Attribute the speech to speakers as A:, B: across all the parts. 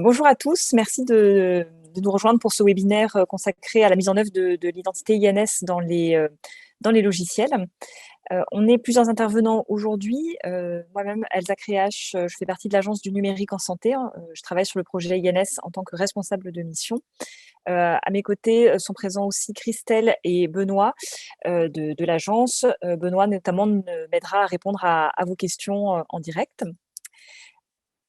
A: Bonjour à tous, merci de nous rejoindre pour ce webinaire consacré à la mise en œuvre de l'identité INS dans les logiciels. On est plusieurs intervenants aujourd'hui. Moi-même, Elsa Créache, je fais partie de l'Agence du numérique en santé. Je travaille sur le projet INS en tant que responsable de mission. À mes côtés sont présents aussi Christelle et Benoît de l'agence. Benoît notamment m'aidera à répondre à vos questions en direct.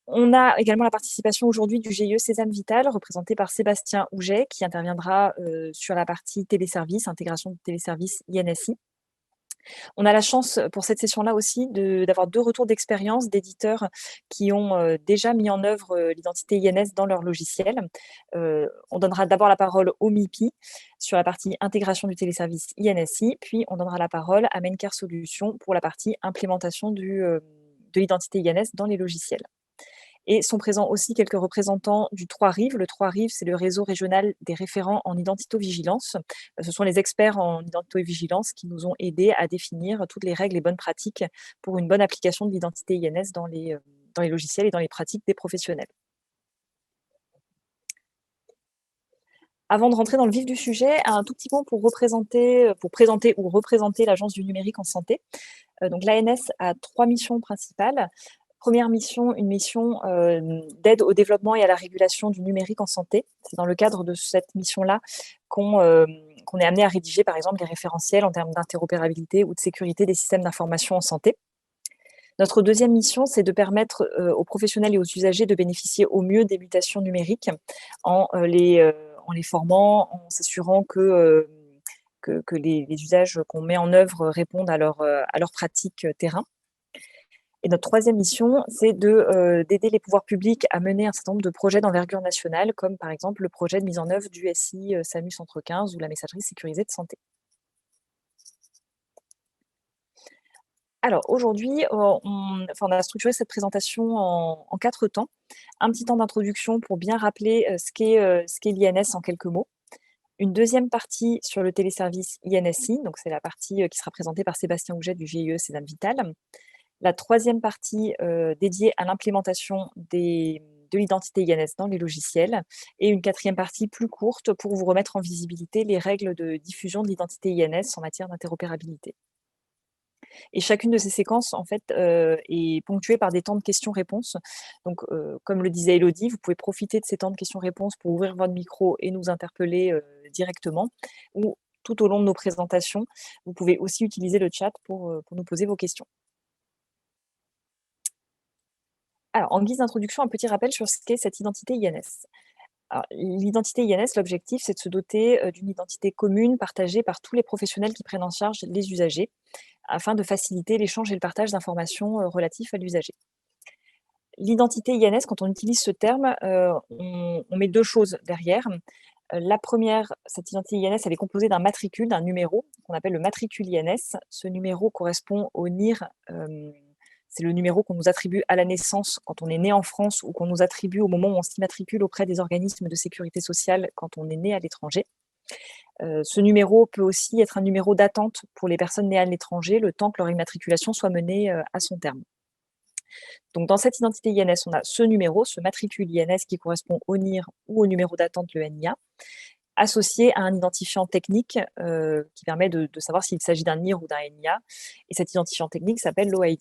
A: On a également la participation aujourd'hui du GIE Sésame Vital, représenté par Sébastien Houget, qui interviendra sur la partie téléservice, intégration de téléservice INSI. On a la chance pour cette session-là aussi d'avoir 2 retours d'expérience d'éditeurs qui ont déjà mis en œuvre l'identité INS dans leur logiciel. On donnera d'abord la parole au MIPI sur la partie intégration du téléservice INSI, puis on donnera la parole à Maincare Solutions pour la partie implémentation de l'identité INS dans les logiciels. Et sont présents aussi quelques représentants du Trois-Rives. Le Trois-Rives, c'est le réseau régional des référents en identitovigilance. Ce sont les experts en identitovigilance qui nous ont aidés à définir toutes les règles et bonnes pratiques pour une bonne application de l'identité INS dans les logiciels et dans les pratiques des professionnels. Avant de rentrer dans le vif du sujet, un tout petit mot pour présenter ou représenter l'Agence du numérique en santé. Donc l'ANS a 3 missions principales. Première mission, une mission d'aide au développement et à la régulation du numérique en santé. C'est dans le cadre de cette mission-là qu'on est amené à rédiger, par exemple, les référentiels en termes d'interopérabilité ou de sécurité des systèmes d'information en santé. Notre deuxième mission, c'est de permettre aux professionnels et aux usagers de bénéficier au mieux des mutations numériques en les formant, en s'assurant que les usages qu'on met en œuvre répondent à leurs pratiques terrain. Et notre troisième mission, c'est d'aider les pouvoirs publics à mener un certain nombre de projets d'envergure nationale, comme par exemple le projet de mise en œuvre du SI SAMU Centre 15 ou la messagerie sécurisée de santé. Alors aujourd'hui, on a structuré cette présentation en 4 temps. Un petit temps d'introduction pour bien rappeler ce qu'est l'INS en quelques mots. Une deuxième partie sur le téléservice INSI, donc c'est la partie qui sera présentée par Sébastien Houget du GIE Sésame Vital. La troisième partie dédiée à l'implémentation de l'identité INS dans les logiciels et une quatrième partie plus courte pour vous remettre en visibilité les règles de diffusion de l'identité INS en matière d'interopérabilité. Et chacune de ces séquences, en fait, est ponctuée par des temps de questions-réponses. Donc, comme le disait Élodie, vous pouvez profiter de ces temps de questions-réponses pour ouvrir votre micro et nous interpeller directement. Ou tout au long de nos présentations, vous pouvez aussi utiliser le chat pour nous poser vos questions. Alors, en guise d'introduction, un petit rappel sur ce qu'est cette identité INS. Alors, l'identité INS, l'objectif, c'est de se doter d'une identité commune partagée par tous les professionnels qui prennent en charge les usagers, afin de faciliter l'échange et le partage d'informations relatifs à l'usager. L'identité INS, quand on utilise ce terme, on met 2 choses derrière. La première, cette identité INS, elle est composée d'un matricule, d'un numéro qu'on appelle le matricule INS. Ce numéro correspond au NIR, c'est le numéro qu'on nous attribue à la naissance quand on est né en France ou qu'on nous attribue au moment où on s'immatricule auprès des organismes de sécurité sociale quand on est né à l'étranger. Ce numéro peut aussi être un numéro d'attente pour les personnes nées à l'étranger, le temps que leur immatriculation soit menée à son terme. Donc dans cette identité INS, on a ce numéro, ce matricule INS qui correspond au NIR ou au numéro d'attente, le NIA, associé à un identifiant technique qui permet de savoir s'il s'agit d'un NIR ou d'un NIA. Et cet identifiant technique s'appelle l'OID.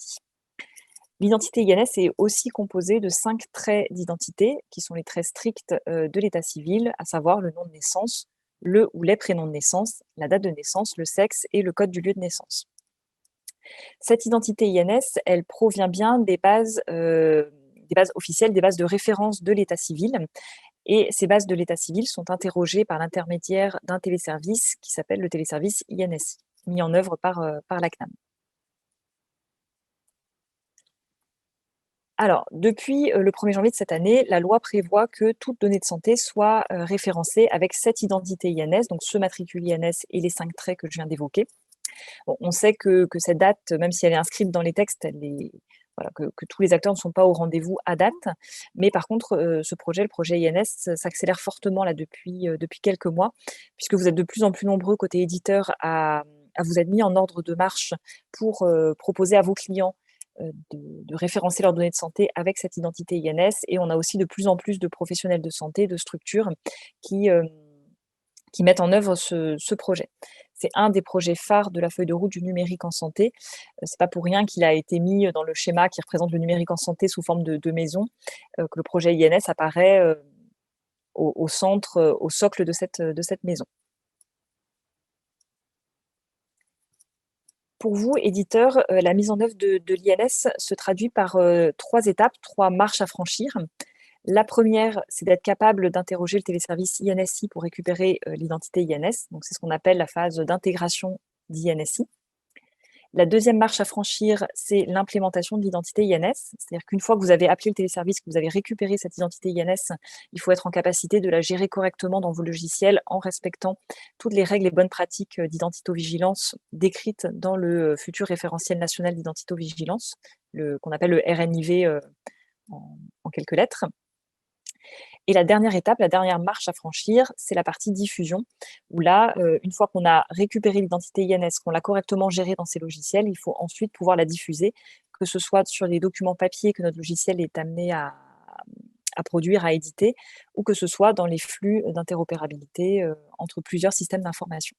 A: L'identité INS est aussi composée de 5 traits d'identité, qui sont les traits stricts de l'état civil, à savoir le nom de naissance, le ou les prénoms de naissance, la date de naissance, le sexe et le code du lieu de naissance. Cette identité INS, elle provient bien des bases officielles, des bases de référence de l'état civil. Et ces bases de l'état civil sont interrogées par l'intermédiaire d'un téléservice qui s'appelle le téléservice INSI, mis en œuvre par la CNAM. Alors, depuis le 1er janvier de cette année, la loi prévoit que toute donnée de santé soit référencée avec cette identité INS, donc ce matricule INS et les 5 traits que je viens d'évoquer. Bon, on sait que cette date, même si elle est inscrite dans les textes, voilà, que tous les acteurs ne sont pas au rendez-vous à date. Mais par contre, le projet INS, s'accélère fortement là depuis quelques mois, puisque vous êtes de plus en plus nombreux côté éditeur à vous être mis en ordre de marche pour proposer à vos clients de référencer leurs données de santé avec cette identité INS, et on a aussi de plus en plus de professionnels de santé, de structures qui, qui mettent en œuvre ce projet. C'est un des projets phares de la feuille de route du numérique en santé. C'est pas pour rien qu'il a été mis dans le schéma qui représente le numérique en santé sous forme de maison, que le projet INS apparaît, au centre, au socle de cette maison. Pour vous, éditeurs, la mise en œuvre de l'INS se traduit par, 3 étapes, 3 marches à franchir. La première, c'est d'être capable d'interroger le téléservice INSI pour récupérer, l'identité INS. Donc c'est ce qu'on appelle la phase d'intégration d'INSI. La deuxième marche à franchir, c'est l'implémentation de l'identité INS. C'est-à-dire qu'une fois que vous avez appelé le téléservice, que vous avez récupéré cette identité INS, il faut être en capacité de la gérer correctement dans vos logiciels en respectant toutes les règles et bonnes pratiques d'identitovigilance décrites dans le futur référentiel national d'identitovigilance, qu'on appelle le RNIV en quelques lettres. Et la dernière étape, la dernière marche à franchir, c'est la partie diffusion, où là, une fois qu'on a récupéré l'identité INS, qu'on l'a correctement gérée dans ces logiciels, il faut ensuite pouvoir la diffuser, que ce soit sur les documents papier que notre logiciel est amené à produire, à éditer, ou que ce soit dans les flux d'interopérabilité entre plusieurs systèmes d'information.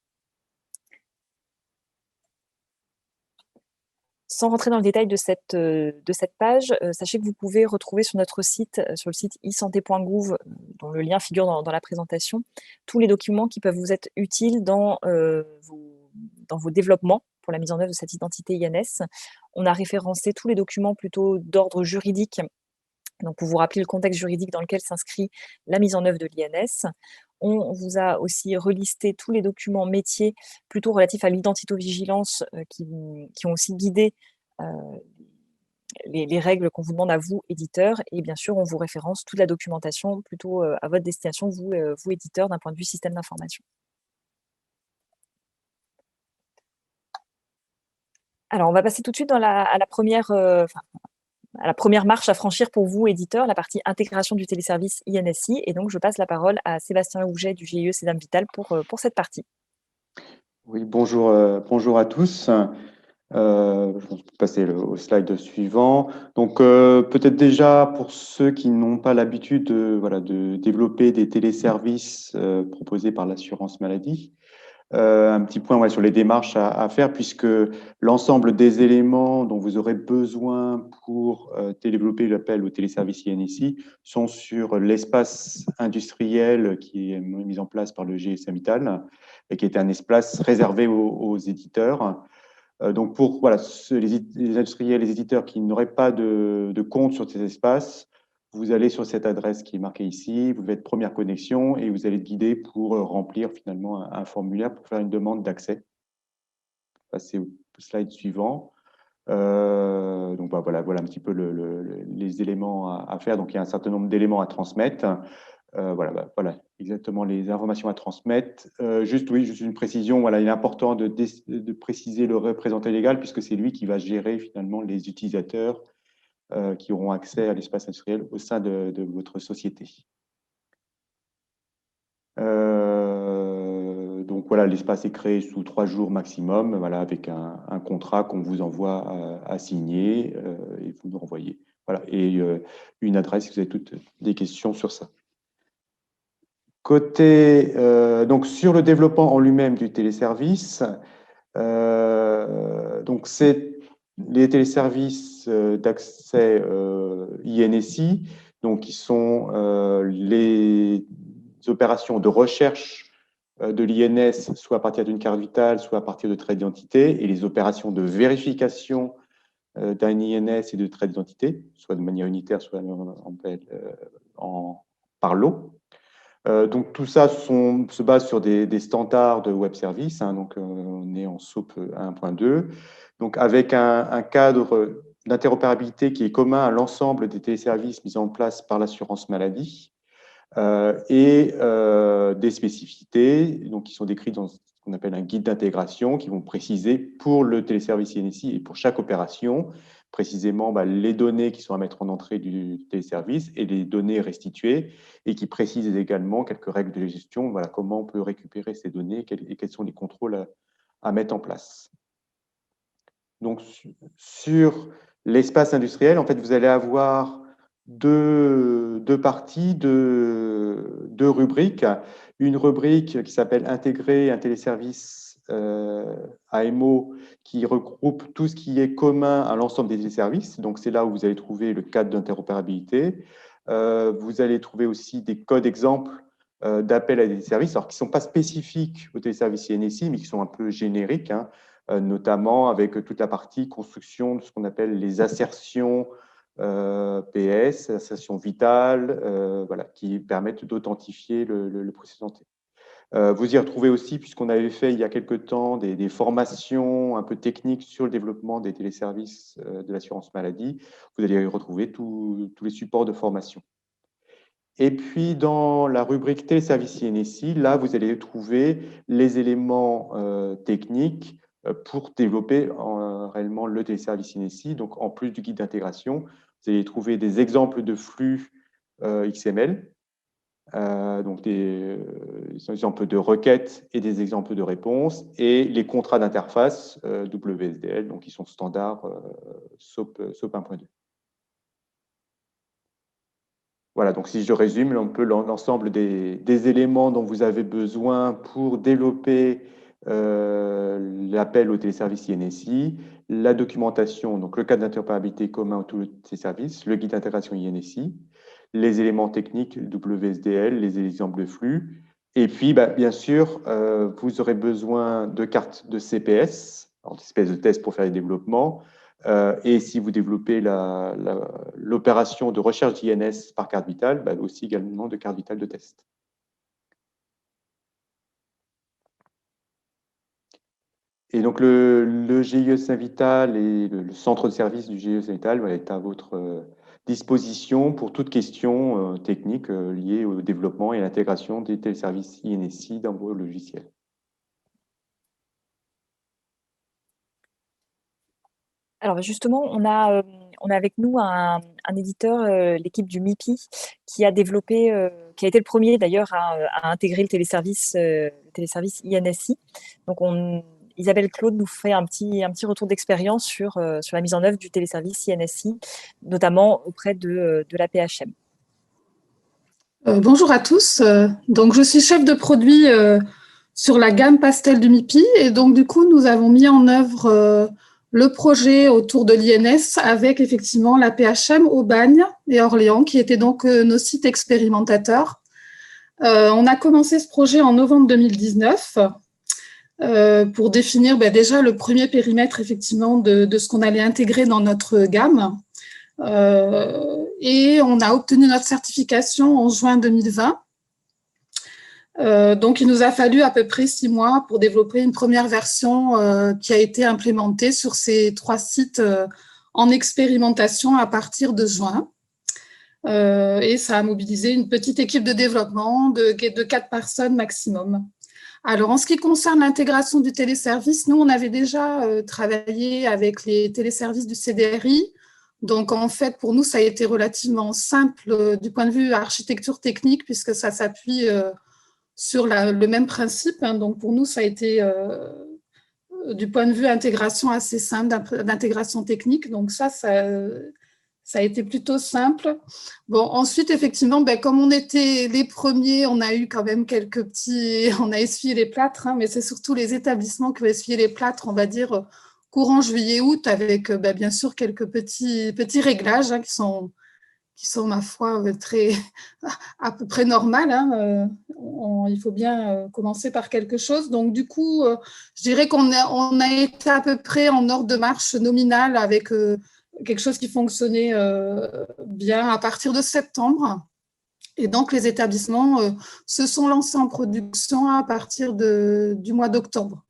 A: Sans rentrer dans le détail de cette page, sachez que vous pouvez retrouver sur notre site, sur le site isanté.gouv, dont le lien figure dans la présentation, tous les documents qui peuvent vous être utiles dans vos développements pour la mise en œuvre de cette identité INS. On a référencé tous les documents plutôt d'ordre juridique, donc pour vous rappeler le contexte juridique dans lequel s'inscrit la mise en œuvre de l'INS. On vous a aussi relisté tous les documents métiers plutôt relatifs à l'identitovigilance qui ont aussi guidé les règles qu'on vous demande à vous, éditeurs. Et bien sûr, on vous référence toute la documentation plutôt à votre destination, vous éditeurs, d'un point de vue système d'information. Alors, on va passer tout de suite à la première marche à franchir pour vous, éditeurs, la partie intégration du téléservice INSI. Et donc, je passe la parole à Sébastien Houget du GIE Cédam Vital pour cette partie.
B: Oui, bonjour, bonjour à tous. Je vais passer au slide suivant. Donc, peut-être déjà pour ceux qui n'ont pas l'habitude de développer des téléservices proposés par l'assurance maladie, un petit point sur les démarches à faire, puisque l'ensemble des éléments dont vous aurez besoin pour développer l'appel au téléservice INSI sont sur l'espace industriel qui est mis en place par le GSM Vital et qui est un espace réservé aux éditeurs. Donc, pour les industriels, les éditeurs qui n'auraient pas de compte sur ces espaces, vous allez sur cette adresse qui est marquée ici, vous faites première connexion et vous allez être guidé pour remplir finalement un formulaire pour faire une demande d'accès. Passer au slide suivant. Donc voilà un petit peu les éléments à faire. Donc il y a un certain nombre d'éléments à transmettre. Voilà exactement les informations à transmettre. Juste une précision. Voilà, il est important de préciser le représentant légal puisque c'est lui qui va gérer finalement les utilisateurs qui auront accès à l'espace industriel au sein de votre société. Donc voilà, l'espace est créé sous 3 jours maximum, voilà, avec un contrat qu'on vous envoie à signer et vous nous renvoyez. Voilà, et une adresse si vous avez toutes des questions sur ça. Côté, donc sur le développement en lui-même du téléservice, donc c'est les téléservices d'accès INSI, donc qui sont les opérations de recherche de l'INS, soit à partir d'une carte vitale, soit à partir de traits d'identité, et les opérations de vérification d'un INS et de traits d'identité, soit de manière unitaire, soit par lot. Donc tout ça se base sur des standards de web service, hein, donc on est en SOAP 1.2, donc avec un cadre d'interopérabilité qui est commun à l'ensemble des téléservices mis en place par l'assurance maladie et des spécificités donc, qui sont décrites dans ce qu'on appelle un guide d'intégration qui vont préciser pour le téléservice INSI et pour chaque opération précisément les données qui sont à mettre en entrée du téléservice et les données restituées et qui précisent également quelques règles de gestion, voilà, comment on peut récupérer ces données et quels sont les contrôles à mettre en place. Donc, sur L'espace industriel, en fait, vous allez avoir deux parties, deux rubriques. Une rubrique qui s'appelle Intégrer un téléservice AMO qui regroupe tout ce qui est commun à l'ensemble des téléservices. Donc, c'est là où vous allez trouver le cadre d'interopérabilité. Vous allez trouver aussi des codes exemples d'appel à des services, alors qui ne sont pas spécifiques au téléservice INSI, mais qui sont un peu génériques, hein, notamment avec toute la partie construction de ce qu'on appelle les assertions PS, assertions vitales, voilà, qui permettent d'authentifier le processus santé. Vous y retrouvez aussi, puisqu'on avait fait il y a quelque temps des formations un peu techniques sur le développement des téléservices de l'assurance maladie, vous allez y retrouver tous les supports de formation. Et puis, dans la rubrique téléservice INSI, là, vous allez trouver les éléments techniques pour développer réellement le téléservice INSI. Donc, en plus du guide d'intégration, vous allez trouver des exemples de flux XML, donc des exemples de requêtes et des exemples de réponses, et les contrats d'interface WSDL, donc qui sont standards SOAP 1.2. Voilà, donc si je résume un peu l'ensemble des éléments dont vous avez besoin pour développer l'appel au téléservice INSI, la documentation, donc le cadre d'interopérabilité commun autour de ces services, le guide d'intégration INSI, les éléments techniques WSDL, les exemples de flux, et puis bien sûr, vous aurez besoin de cartes de CPS, espèce de test pour faire les développements, et si vous développez l'opération de recherche d'INS par carte vitale, aussi également de carte vitale de test. Et donc, le GIE Saint-Vital et le centre de service du GIE Saint-Vital est à votre disposition pour toute question technique liée au développement et à l'intégration des téléservices INSI dans vos logiciels.
A: Alors justement, on a avec nous un éditeur, l'équipe du MIPI, qui a développé, qui a été le premier d'ailleurs à intégrer le téléservice INSI. Donc Isabelle Claude nous fait un petit retour d'expérience sur la mise en œuvre du téléservice INSI, notamment auprès de la PHM.
C: Bonjour à tous. Donc, je suis chef de produit sur la gamme Pastel du MIPI, et donc du coup, nous avons mis en œuvre le projet autour de l'INS avec effectivement la PHM, Aubagne et Orléans, qui étaient donc nos sites expérimentateurs. On a commencé ce projet en novembre 2019 pour définir déjà le premier périmètre effectivement de ce qu'on allait intégrer dans notre gamme. Et on a obtenu notre certification en juin 2020. Donc, il nous a fallu à peu près 6 mois pour développer une première version qui a été implémentée sur ces 3 sites en expérimentation à partir de juin. Et ça a mobilisé une petite équipe de développement de 4 personnes maximum. Alors, en ce qui concerne l'intégration du téléservice, nous, on avait déjà travaillé avec les téléservices du CDRI. Donc, en fait, pour nous, ça a été relativement simple du point de vue architecture technique, puisque ça s'appuie sur le même principe. Hein. Donc, pour nous, ça a été, du point de vue intégration, assez simple, d'intégration technique. Donc, ça a été plutôt simple. Bon, ensuite, effectivement, comme on était les premiers, on a eu quand même on a essuyé les plâtres, hein, mais c'est surtout les établissements qui ont essuyé les plâtres, on va dire, courant juillet-août, avec bien sûr quelques petits réglages qui sont, ma foi, à peu près normales. Hein. Il faut bien commencer par quelque chose. Donc, du coup, je dirais qu'on a été à peu près en ordre de marche nominal avec quelque chose qui fonctionnait bien à partir de septembre. Et donc, les établissements se sont lancés en production à partir du mois d'octobre.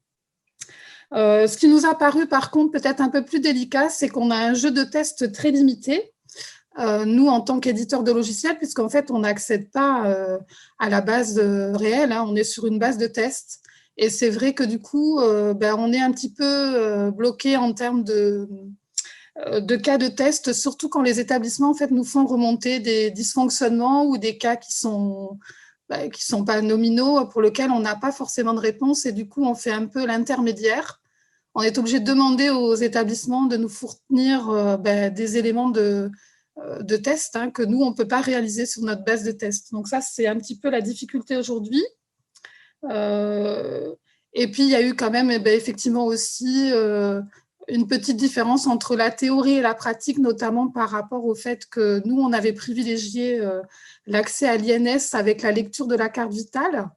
C: Ce qui nous a paru, par contre, peut-être un peu plus délicat, c'est qu'on a un jeu de test très limité. Nous, en tant qu'éditeur de logiciels, puisqu'en fait, on n'accède pas à la base réelle, hein, on est sur une base de test. Et c'est vrai que du coup, on est un petit peu bloqué en termes de cas de test, surtout quand les établissements en fait, nous font remonter des dysfonctionnements ou des cas qui sont pas nominaux, pour lesquels on n'a pas forcément de réponse. Et du coup, on fait un peu l'intermédiaire on est obligé de demander aux établissements de nous fournir des éléments de tests que nous, on ne peut pas réaliser sur notre base de tests. Donc ça, c'est un petit peu la difficulté aujourd'hui. Et puis, il y a eu quand même effectivement aussi une petite différence entre la théorie et la pratique, notamment par rapport au fait que nous, on avait privilégié l'accès à l'INS avec la lecture de la carte vitale.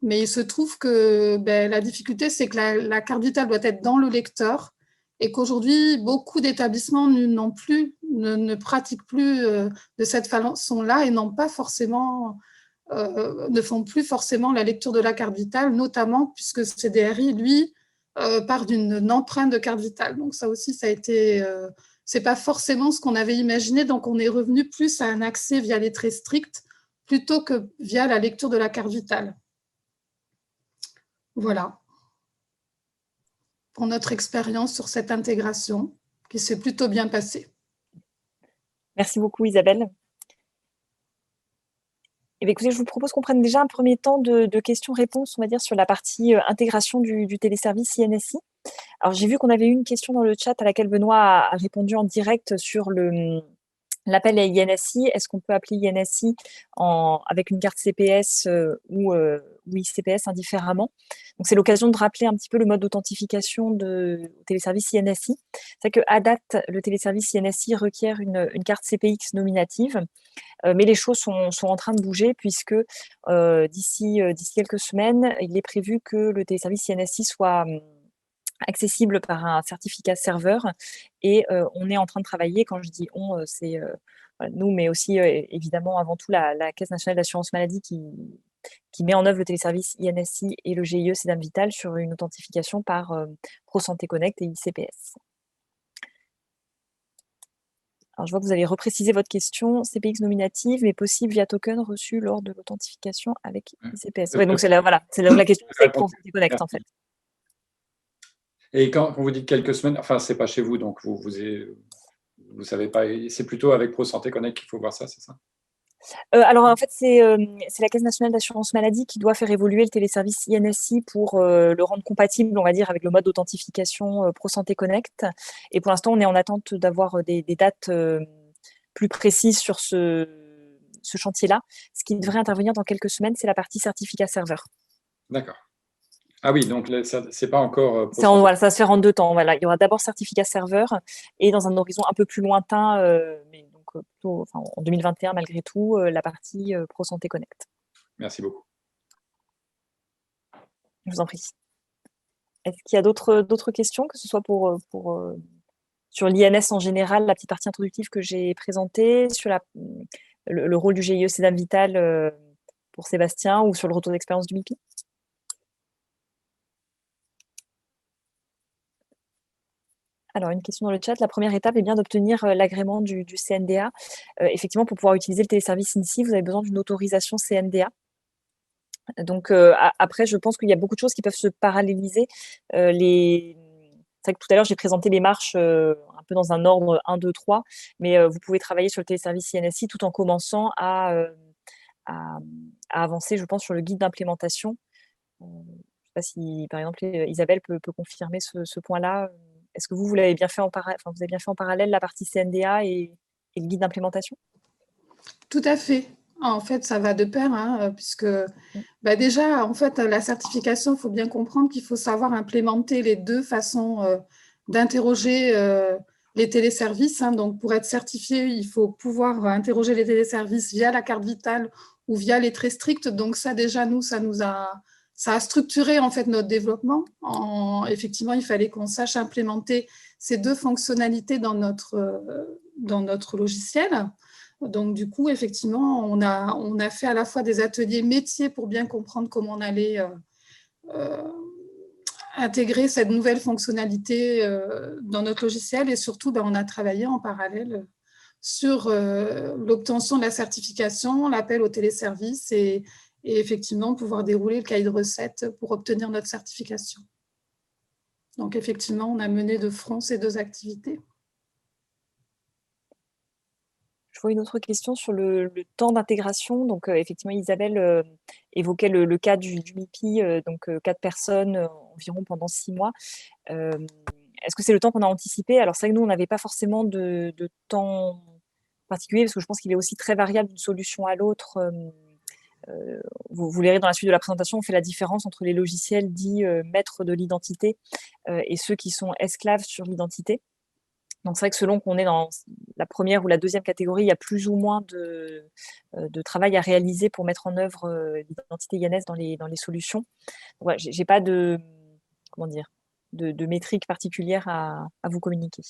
C: Mais il se trouve que la difficulté, c'est que la carte vitale doit être dans le lecteur et qu'aujourd'hui, beaucoup d'établissements ne pratiquent plus de cette façon-là et n'ont pas forcément, ne font plus forcément la lecture de la carte vitale, notamment puisque le CDRI, lui, part d'une empreinte de carte vitale. Donc ça aussi, ça a été... c'est pas forcément ce qu'on avait imaginé, donc on est revenu plus à un accès via les traits stricts plutôt que via la lecture de la carte vitale. Voilà, pour notre expérience sur cette intégration qui s'est plutôt bien passée.
A: Merci beaucoup Isabelle. Eh bien, écoutez, je vous propose qu'on prenne déjà un premier temps de questions-réponses, on va dire, sur la partie intégration du téléservice INSI. Alors, j'ai vu qu'on avait eu une question dans le chat à laquelle Benoît a répondu en direct sur l'appel à INSI. Est-ce qu'on peut appeler INSI avec une carte CPS ou ICPS indifféremment? Donc, c'est l'occasion de rappeler un petit peu le mode d'authentification au téléservice INSI. C'est vrai qu'à date, le téléservice INSI requiert une carte CPX nominative, mais les choses sont en train de bouger puisque d'ici quelques semaines, il est prévu que le téléservice INSI soit accessible par un certificat serveur et on est en train de travailler, quand je dis on, c'est nous, mais aussi évidemment avant tout la Caisse nationale d'assurance maladie qui met en œuvre le téléservice INSI et le GIE Cedam Vital sur une authentification par ProSanté Connect et ICPS. Alors, je vois que vous avez reprécisé votre question. CPX nominative, mais possible via token reçu lors de l'authentification avec ICPS. Ouais, donc c'est la question, c'est ProSanté Connect en fait.
D: Et quand vous dites quelques semaines, enfin, c'est pas chez vous, donc vous savez pas, c'est plutôt avec ProSanté Connect qu'il faut voir ça, c'est ça?
A: Alors en fait, c'est la Caisse nationale d'assurance maladie qui doit faire évoluer le téléservice INSI pour le rendre compatible, on va dire, avec le mode d'authentification ProSanté Connect. Et pour l'instant, on est en attente d'avoir des dates plus précises sur ce chantier-là. Ce qui devrait intervenir dans quelques semaines, c'est la partie certificat serveur.
D: D'accord. Ah oui, donc c'est pas encore...
A: Voilà, ça va se faire en deux temps. Voilà. Il y aura d'abord certificat serveur et dans un horizon un peu plus lointain, mais donc plutôt en 2021 malgré tout, la partie ProSanté Connect.
D: Merci beaucoup.
A: Je vous en prie. Est-ce qu'il y a d'autres questions, que ce soit sur l'INS en général, la petite partie introductive que j'ai présentée, sur le rôle du GIE Cedam Vital pour Sébastien ou sur le retour d'expérience du MIPI? Alors, une question dans le chat. La première étape est bien d'obtenir l'agrément du CNDA. Effectivement, pour pouvoir utiliser le téléservice INSI, vous avez besoin d'une autorisation CNDA. Donc, après, je pense qu'il y a beaucoup de choses qui peuvent se paralléliser. C'est vrai que tout à l'heure, j'ai présenté les marches un peu dans un ordre 1, 2, 3, mais vous pouvez travailler sur le téléservice INSI tout en commençant à avancer, je pense, sur le guide d'implémentation. Je ne sais pas si, par exemple, Isabelle peut confirmer ce point-là. Est-ce que vous l'avez bien fait vous avez bien fait en parallèle la partie CNDA et le guide d'implémentation?
C: Tout à fait. En fait, ça va de pair, puisque déjà, en fait, la certification, il faut bien comprendre qu'il faut savoir implémenter les deux façons d'interroger les téléservices. Donc, pour être certifié, il faut pouvoir interroger les téléservices via la carte vitale ou via les traits stricts. Donc, ça, déjà, ça a structuré en fait notre développement. Effectivement, il fallait qu'on sache implémenter ces deux fonctionnalités dans notre logiciel. Donc, du coup, effectivement, on a fait à la fois des ateliers métiers pour bien comprendre comment on allait intégrer cette nouvelle fonctionnalité dans notre logiciel et surtout, on a travaillé en parallèle sur l'obtention de la certification, l'appel au téléservice et effectivement pouvoir dérouler le cahier de recettes pour obtenir notre certification. Donc, effectivement, on a mené de front ces deux activités.
A: Je Je vois une autre question sur le temps d'intégration. Donc, effectivement, Isabelle évoquait le cas du MIPI, donc 4 personnes environ pendant 6 mois. Est-ce que c'est le temps qu'on a anticipé? Alors, c'est vrai que nous, on n'avait pas forcément de temps particulier, parce que je pense qu'il est aussi très variable d'une solution à l'autre. Vous verrez dans la suite de la présentation, on fait la différence entre les logiciels dits maîtres de l'identité et ceux qui sont esclaves sur l'identité. Donc, c'est vrai que selon qu'on est dans la première ou la deuxième catégorie, il y a plus ou moins de travail à réaliser pour mettre en œuvre l'identité IANES dans les solutions. Ouais, j'ai pas comment dire, de métrique particulière à vous communiquer.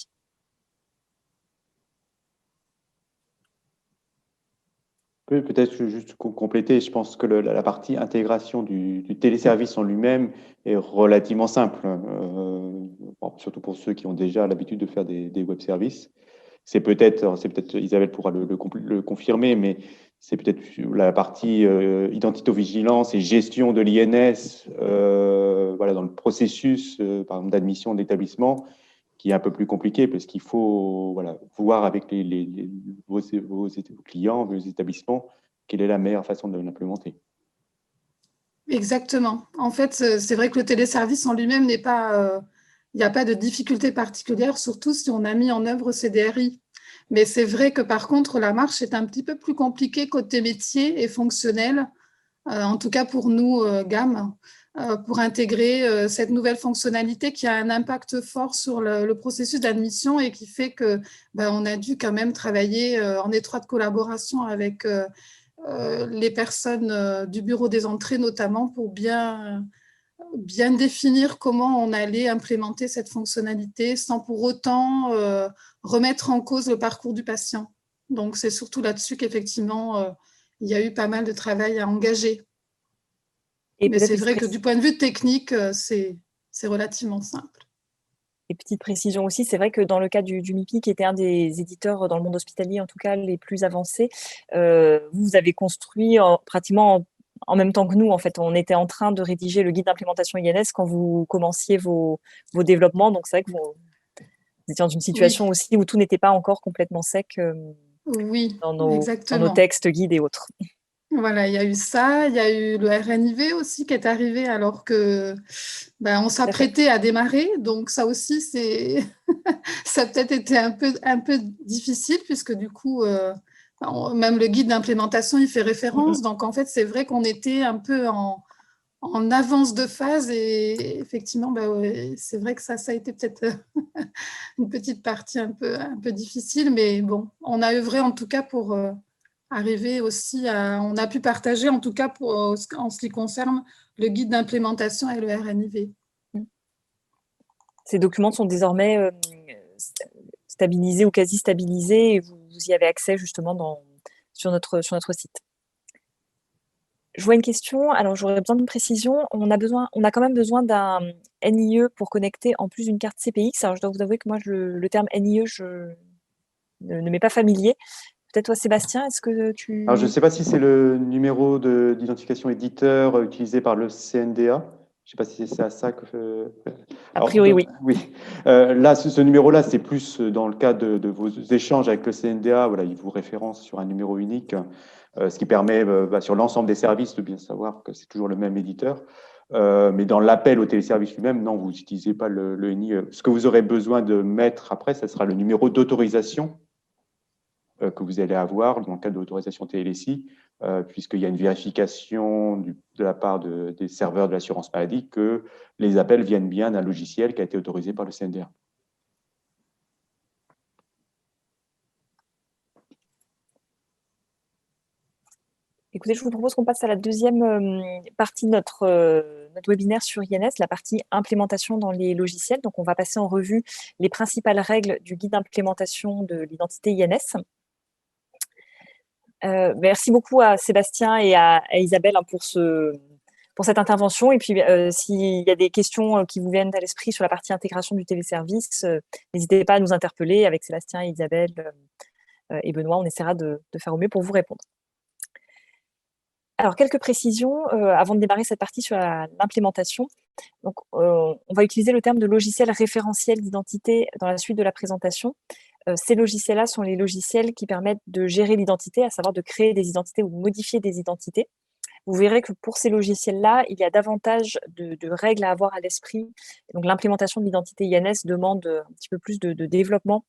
B: Peut-être juste compléter, je pense que la partie intégration du téléservice en lui-même est relativement simple, bon, surtout pour ceux qui ont déjà l'habitude de faire des web services. C'est peut-être, Isabelle pourra le confirmer, mais c'est peut-être la partie identito-vigilance et gestion de l'INS, voilà, dans le processus, par exemple, d'admission d'établissement, qui est un peu plus compliqué parce qu'il faut, voilà, voir avec vos clients, vos établissements, quelle est la meilleure façon de l'implémenter.
C: Exactement. En fait, c'est vrai que le téléservice en lui-même n'est pas, il n'y a pas de difficulté particulière, surtout si on a mis en œuvre CDRI. Mais c'est vrai que par contre, la marche est un petit peu plus compliquée côté métier et fonctionnel, en tout cas pour nous, GAM, pour intégrer cette nouvelle fonctionnalité qui a un impact fort sur le processus d'admission et qui fait que on a dû quand même travailler en étroite collaboration avec les personnes du bureau des entrées notamment pour bien définir comment on allait implémenter cette fonctionnalité sans pour autant remettre en cause le parcours du patient. Donc, c'est surtout là-dessus qu'effectivement, il y a eu pas mal de travail à engager. Mais c'est vrai que du point de vue technique, c'est relativement simple.
A: Et petite précision aussi, c'est vrai que dans le cas du MIPI, qui était un des éditeurs dans le monde hospitalier, en tout cas les plus avancés, vous avez construit pratiquement en même temps que nous. En fait, on était en train de rédiger le guide d'implémentation IANES quand vous commenciez vos développements. Donc, c'est vrai que vous étiez dans une situation aussi où tout n'était pas encore complètement sec dans nos textes, guides et autres.
C: Voilà, il y a eu ça, il y a eu le RNIV aussi qui est arrivé alors que on s'apprêtait à démarrer. Donc ça aussi, ça a peut-être été un peu difficile puisque du coup, même le guide d'implémentation, il fait référence. Donc en fait, c'est vrai qu'on était un peu en avance de phase et effectivement, c'est vrai que ça a été peut-être une petite partie un peu difficile, mais bon, on a œuvré en tout cas pour arriver aussi on a pu partager en tout cas en ce qui concerne le guide d'implémentation et le RNIV.
A: Ces documents sont désormais stabilisés ou quasi stabilisés et vous y avez accès justement sur notre site. Je vois une question, alors j'aurais besoin d'une précision. On a quand même besoin d'un NIE pour connecter en plus d'une carte CPX. Alors je dois vous avouer que moi, le terme NIE, je ne m'est pas familier. Peut-être toi, Sébastien, est-ce que tu…
B: Alors, je ne sais pas si c'est le numéro d'identification éditeur utilisé par le CNDA. Je ne sais pas si c'est à ça que…
A: A priori, oui.
B: Oui. Là, ce numéro-là, c'est plus dans le cadre de vos échanges avec le CNDA. Voilà, il vous référence sur un numéro unique, ce qui permet sur l'ensemble des services de bien savoir que c'est toujours le même éditeur. Mais dans l'appel au téléservice lui-même, non, vous n'utilisez pas le NIE. Ce que vous aurez besoin de mettre après, ce sera le numéro d'autorisation que vous allez avoir dans le cadre de l'autorisation TLSI, puisqu'il y a une vérification de la part des serveurs de l'assurance maladie que les appels viennent bien d'un logiciel qui a été autorisé par le CNDA.
A: Écoutez, je vous propose qu'on passe à la deuxième partie de notre webinaire sur IANES, la partie implémentation dans les logiciels. Donc, on va passer en revue les principales règles du guide d'implémentation de l'identité IANES. Merci beaucoup à Sébastien et à Isabelle pour cette intervention. Et puis, s'il y a des questions qui vous viennent à l'esprit sur la partie intégration du téléservice, n'hésitez pas à nous interpeller avec Sébastien, Isabelle et Benoît. On essaiera de faire au mieux pour vous répondre. Alors, quelques précisions avant de démarrer cette partie sur l'implémentation. Donc, on va utiliser le terme de logiciel référentiel d'identité dans la suite de la présentation. Ces logiciels-là sont les logiciels qui permettent de gérer l'identité, à savoir de créer des identités ou de modifier des identités. Vous verrez que pour ces logiciels-là, il y a davantage de règles à avoir à l'esprit. Donc l'implémentation de l'identité INS demande un petit peu plus de développement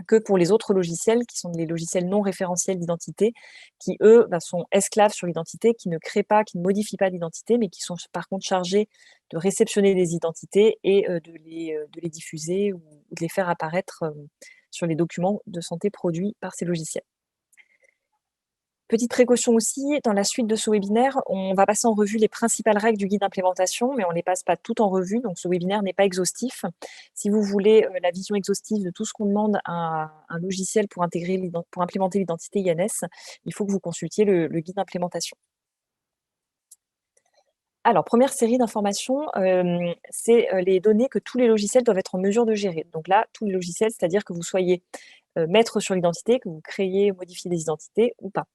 A: que pour les autres logiciels, qui sont les logiciels non référentiels d'identité, qui, eux, sont esclaves sur l'identité, qui ne créent pas, qui ne modifient pas d'identité, mais qui sont par contre chargés de réceptionner des identités et de les diffuser ou de les faire apparaître sur les documents de santé produits par ces logiciels. Petite précaution aussi, dans la suite de ce webinaire, on va passer en revue les principales règles du guide d'implémentation, mais on ne les passe pas toutes en revue, donc ce webinaire n'est pas exhaustif. Si vous voulez la vision exhaustive de tout ce qu'on demande à un logiciel pour implémenter l'identité INS, il faut que vous consultiez le guide d'implémentation. Alors, première série d'informations, c'est les données que tous les logiciels doivent être en mesure de gérer. Donc là, tous les logiciels, c'est-à-dire que vous soyez maître sur l'identité, que vous créez, modifiez des identités ou pas.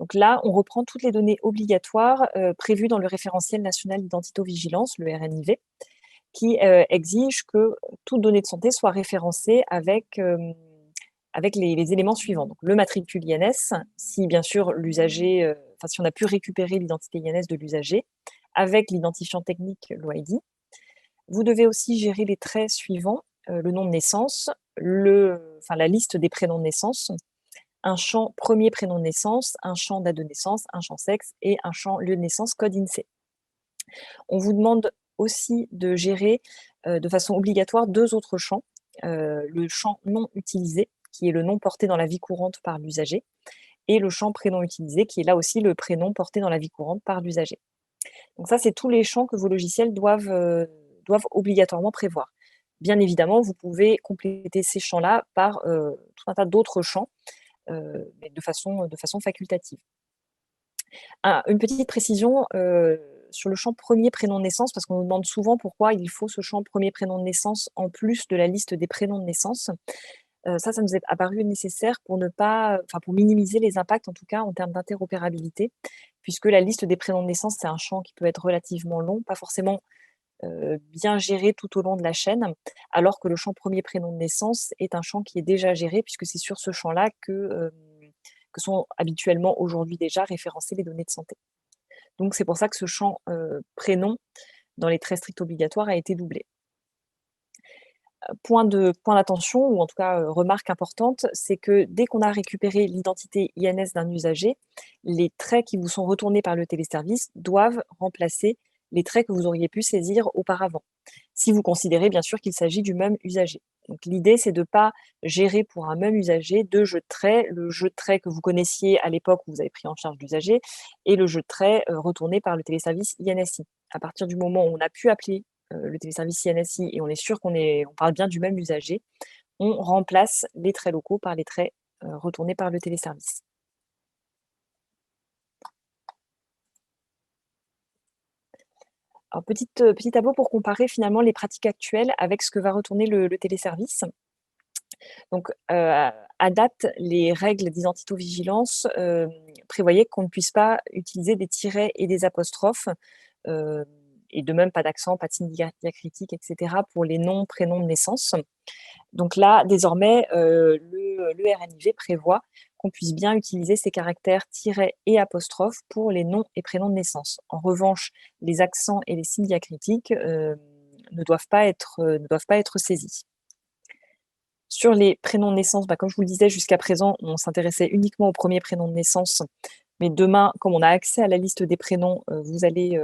A: Donc là, on reprend toutes les données obligatoires prévues dans le référentiel national d'identité-vigilance, le RNIV, qui exige que toute donnée de santé soit référencée avec les éléments suivants. Donc le matricule INS, si bien sûr l'usager, si on a pu récupérer l'identité INS de l'usager, avec l'identifiant technique l'OID. Vous devez aussi gérer les traits suivants, le nom de naissance, la liste des prénoms de naissance, un champ premier prénom de naissance, un champ date de naissance, un champ sexe et un champ lieu de naissance code INSEE. On vous demande aussi de gérer de façon obligatoire 2 autres champs. Le champ non utilisé, qui est le nom porté dans la vie courante par l'usager, et le champ prénom utilisé, qui est là aussi le prénom porté dans la vie courante par l'usager. Donc ça, c'est tous les champs que vos logiciels doivent obligatoirement prévoir. Bien évidemment, vous pouvez compléter ces champs-là par tout un tas d'autres champs, mais de façon facultative. Une petite précision sur le champ premier prénom de naissance, parce qu'on nous demande souvent pourquoi il faut ce champ premier prénom de naissance en plus de la liste des prénoms de naissance. Ça nous est apparu nécessaire pour minimiser les impacts, en tout cas en termes d'interopérabilité, puisque la liste des prénoms de naissance, c'est un champ qui peut être relativement long, pas forcément bien géré tout au long de la chaîne, alors que le champ premier prénom de naissance est un champ qui est déjà géré, puisque c'est sur ce champ-là que sont habituellement aujourd'hui déjà référencées les données de santé. Donc c'est pour ça que ce champ prénom, dans les traits stricts obligatoires, a été doublé. Point d'attention, ou en tout cas remarque importante, c'est que dès qu'on a récupéré l'identité INS d'un usager, les traits qui vous sont retournés par le téléservice doivent remplacer les traits que vous auriez pu saisir auparavant, si vous considérez bien sûr qu'il s'agit du même usager. Donc l'idée, c'est de ne pas gérer pour un même usager 2 jeux de traits, le jeu de traits que vous connaissiez à l'époque où vous avez pris en charge l'usager et le jeu de traits retourné par le téléservice INSI. À partir du moment où on a pu appeler le téléservice INSI et on est sûr qu'on parle bien du même usager, on remplace les traits locaux par les traits retournés par le téléservice. Alors, petit tableau pour comparer finalement les pratiques actuelles avec ce que va retourner le téléservice. Donc, à date, les règles d'identité-vigilance prévoyaient qu'on ne puisse pas utiliser des tirets et des apostrophes, et de même pas d'accent, pas de signe diacritique, etc. pour les noms, prénoms de naissance. Donc là, désormais, le RNIV prévoit qu'on puisse bien utiliser ces caractères tirets et apostrophes pour les noms et prénoms de naissance. En revanche, les accents et les signes diacritiques ne doivent pas être saisis. Sur les prénoms de naissance, comme je vous le disais, jusqu'à présent, on s'intéressait uniquement aux premiers prénoms de naissance. Mais demain, comme on a accès à la liste des prénoms, vous allez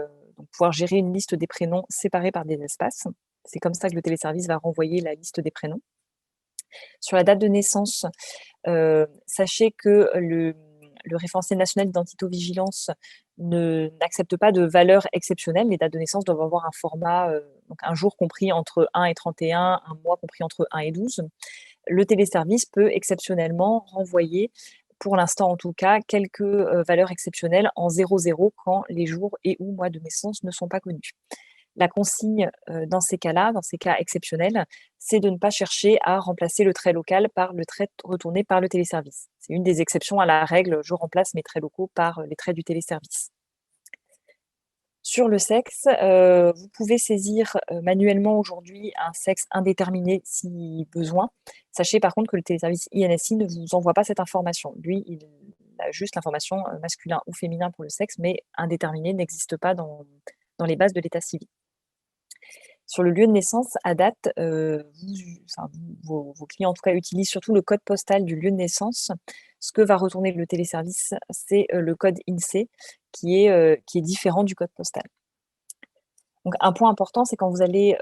A: pouvoir gérer une liste des prénoms séparés par des espaces. C'est comme ça que le téléservice va renvoyer la liste des prénoms. Sur la date de naissance, sachez que le référentiel national d'identité-vigilance n'accepte pas de valeurs exceptionnelles. Les dates de naissance doivent avoir un format, donc un jour compris entre 1 et 31, un mois compris entre 1 et 12. Le téléservice peut exceptionnellement renvoyer, pour l'instant en tout cas, quelques valeurs exceptionnelles en 00 quand les jours et ou mois de naissance ne sont pas connus. La consigne dans ces cas-là, dans ces cas exceptionnels, c'est de ne pas chercher à remplacer le trait local par le trait retourné par le téléservice. C'est une des exceptions à la règle, je remplace mes traits locaux par les traits du téléservice. Sur le sexe, vous pouvez saisir manuellement aujourd'hui un sexe indéterminé si besoin. Sachez par contre que le téléservice INSI ne vous envoie pas cette information. Lui, il a juste l'information masculin ou féminin pour le sexe, mais indéterminé n'existe pas dans les bases de l'état civil. Sur le lieu de naissance, à date, vos clients en tout cas utilisent surtout le code postal du lieu de naissance. Ce que va retourner le téléservice, c'est le code INSEE qui est différent du code postal. Donc un point important, c'est quand vous allez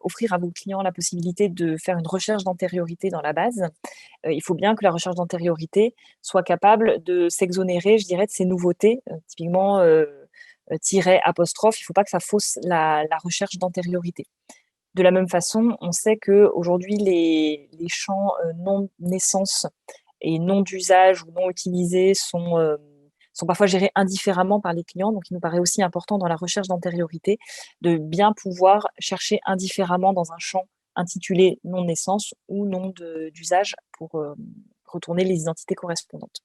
A: offrir à vos clients la possibilité de faire une recherche d'antériorité dans la base, il faut bien que la recherche d'antériorité soit capable de s'exonérer, je dirais, de ces nouveautés, typiquement tiret, apostrophe, il ne faut pas que ça fausse la recherche d'antériorité. De la même façon, on sait qu'aujourd'hui, les champs non-naissance et non d'usage ou non utilisés sont parfois gérés indifféremment par les clients. Donc, il nous paraît aussi important dans la recherche d'antériorité de bien pouvoir chercher indifféremment dans un champ intitulé non-naissance ou non d'usage pour retourner les identités correspondantes.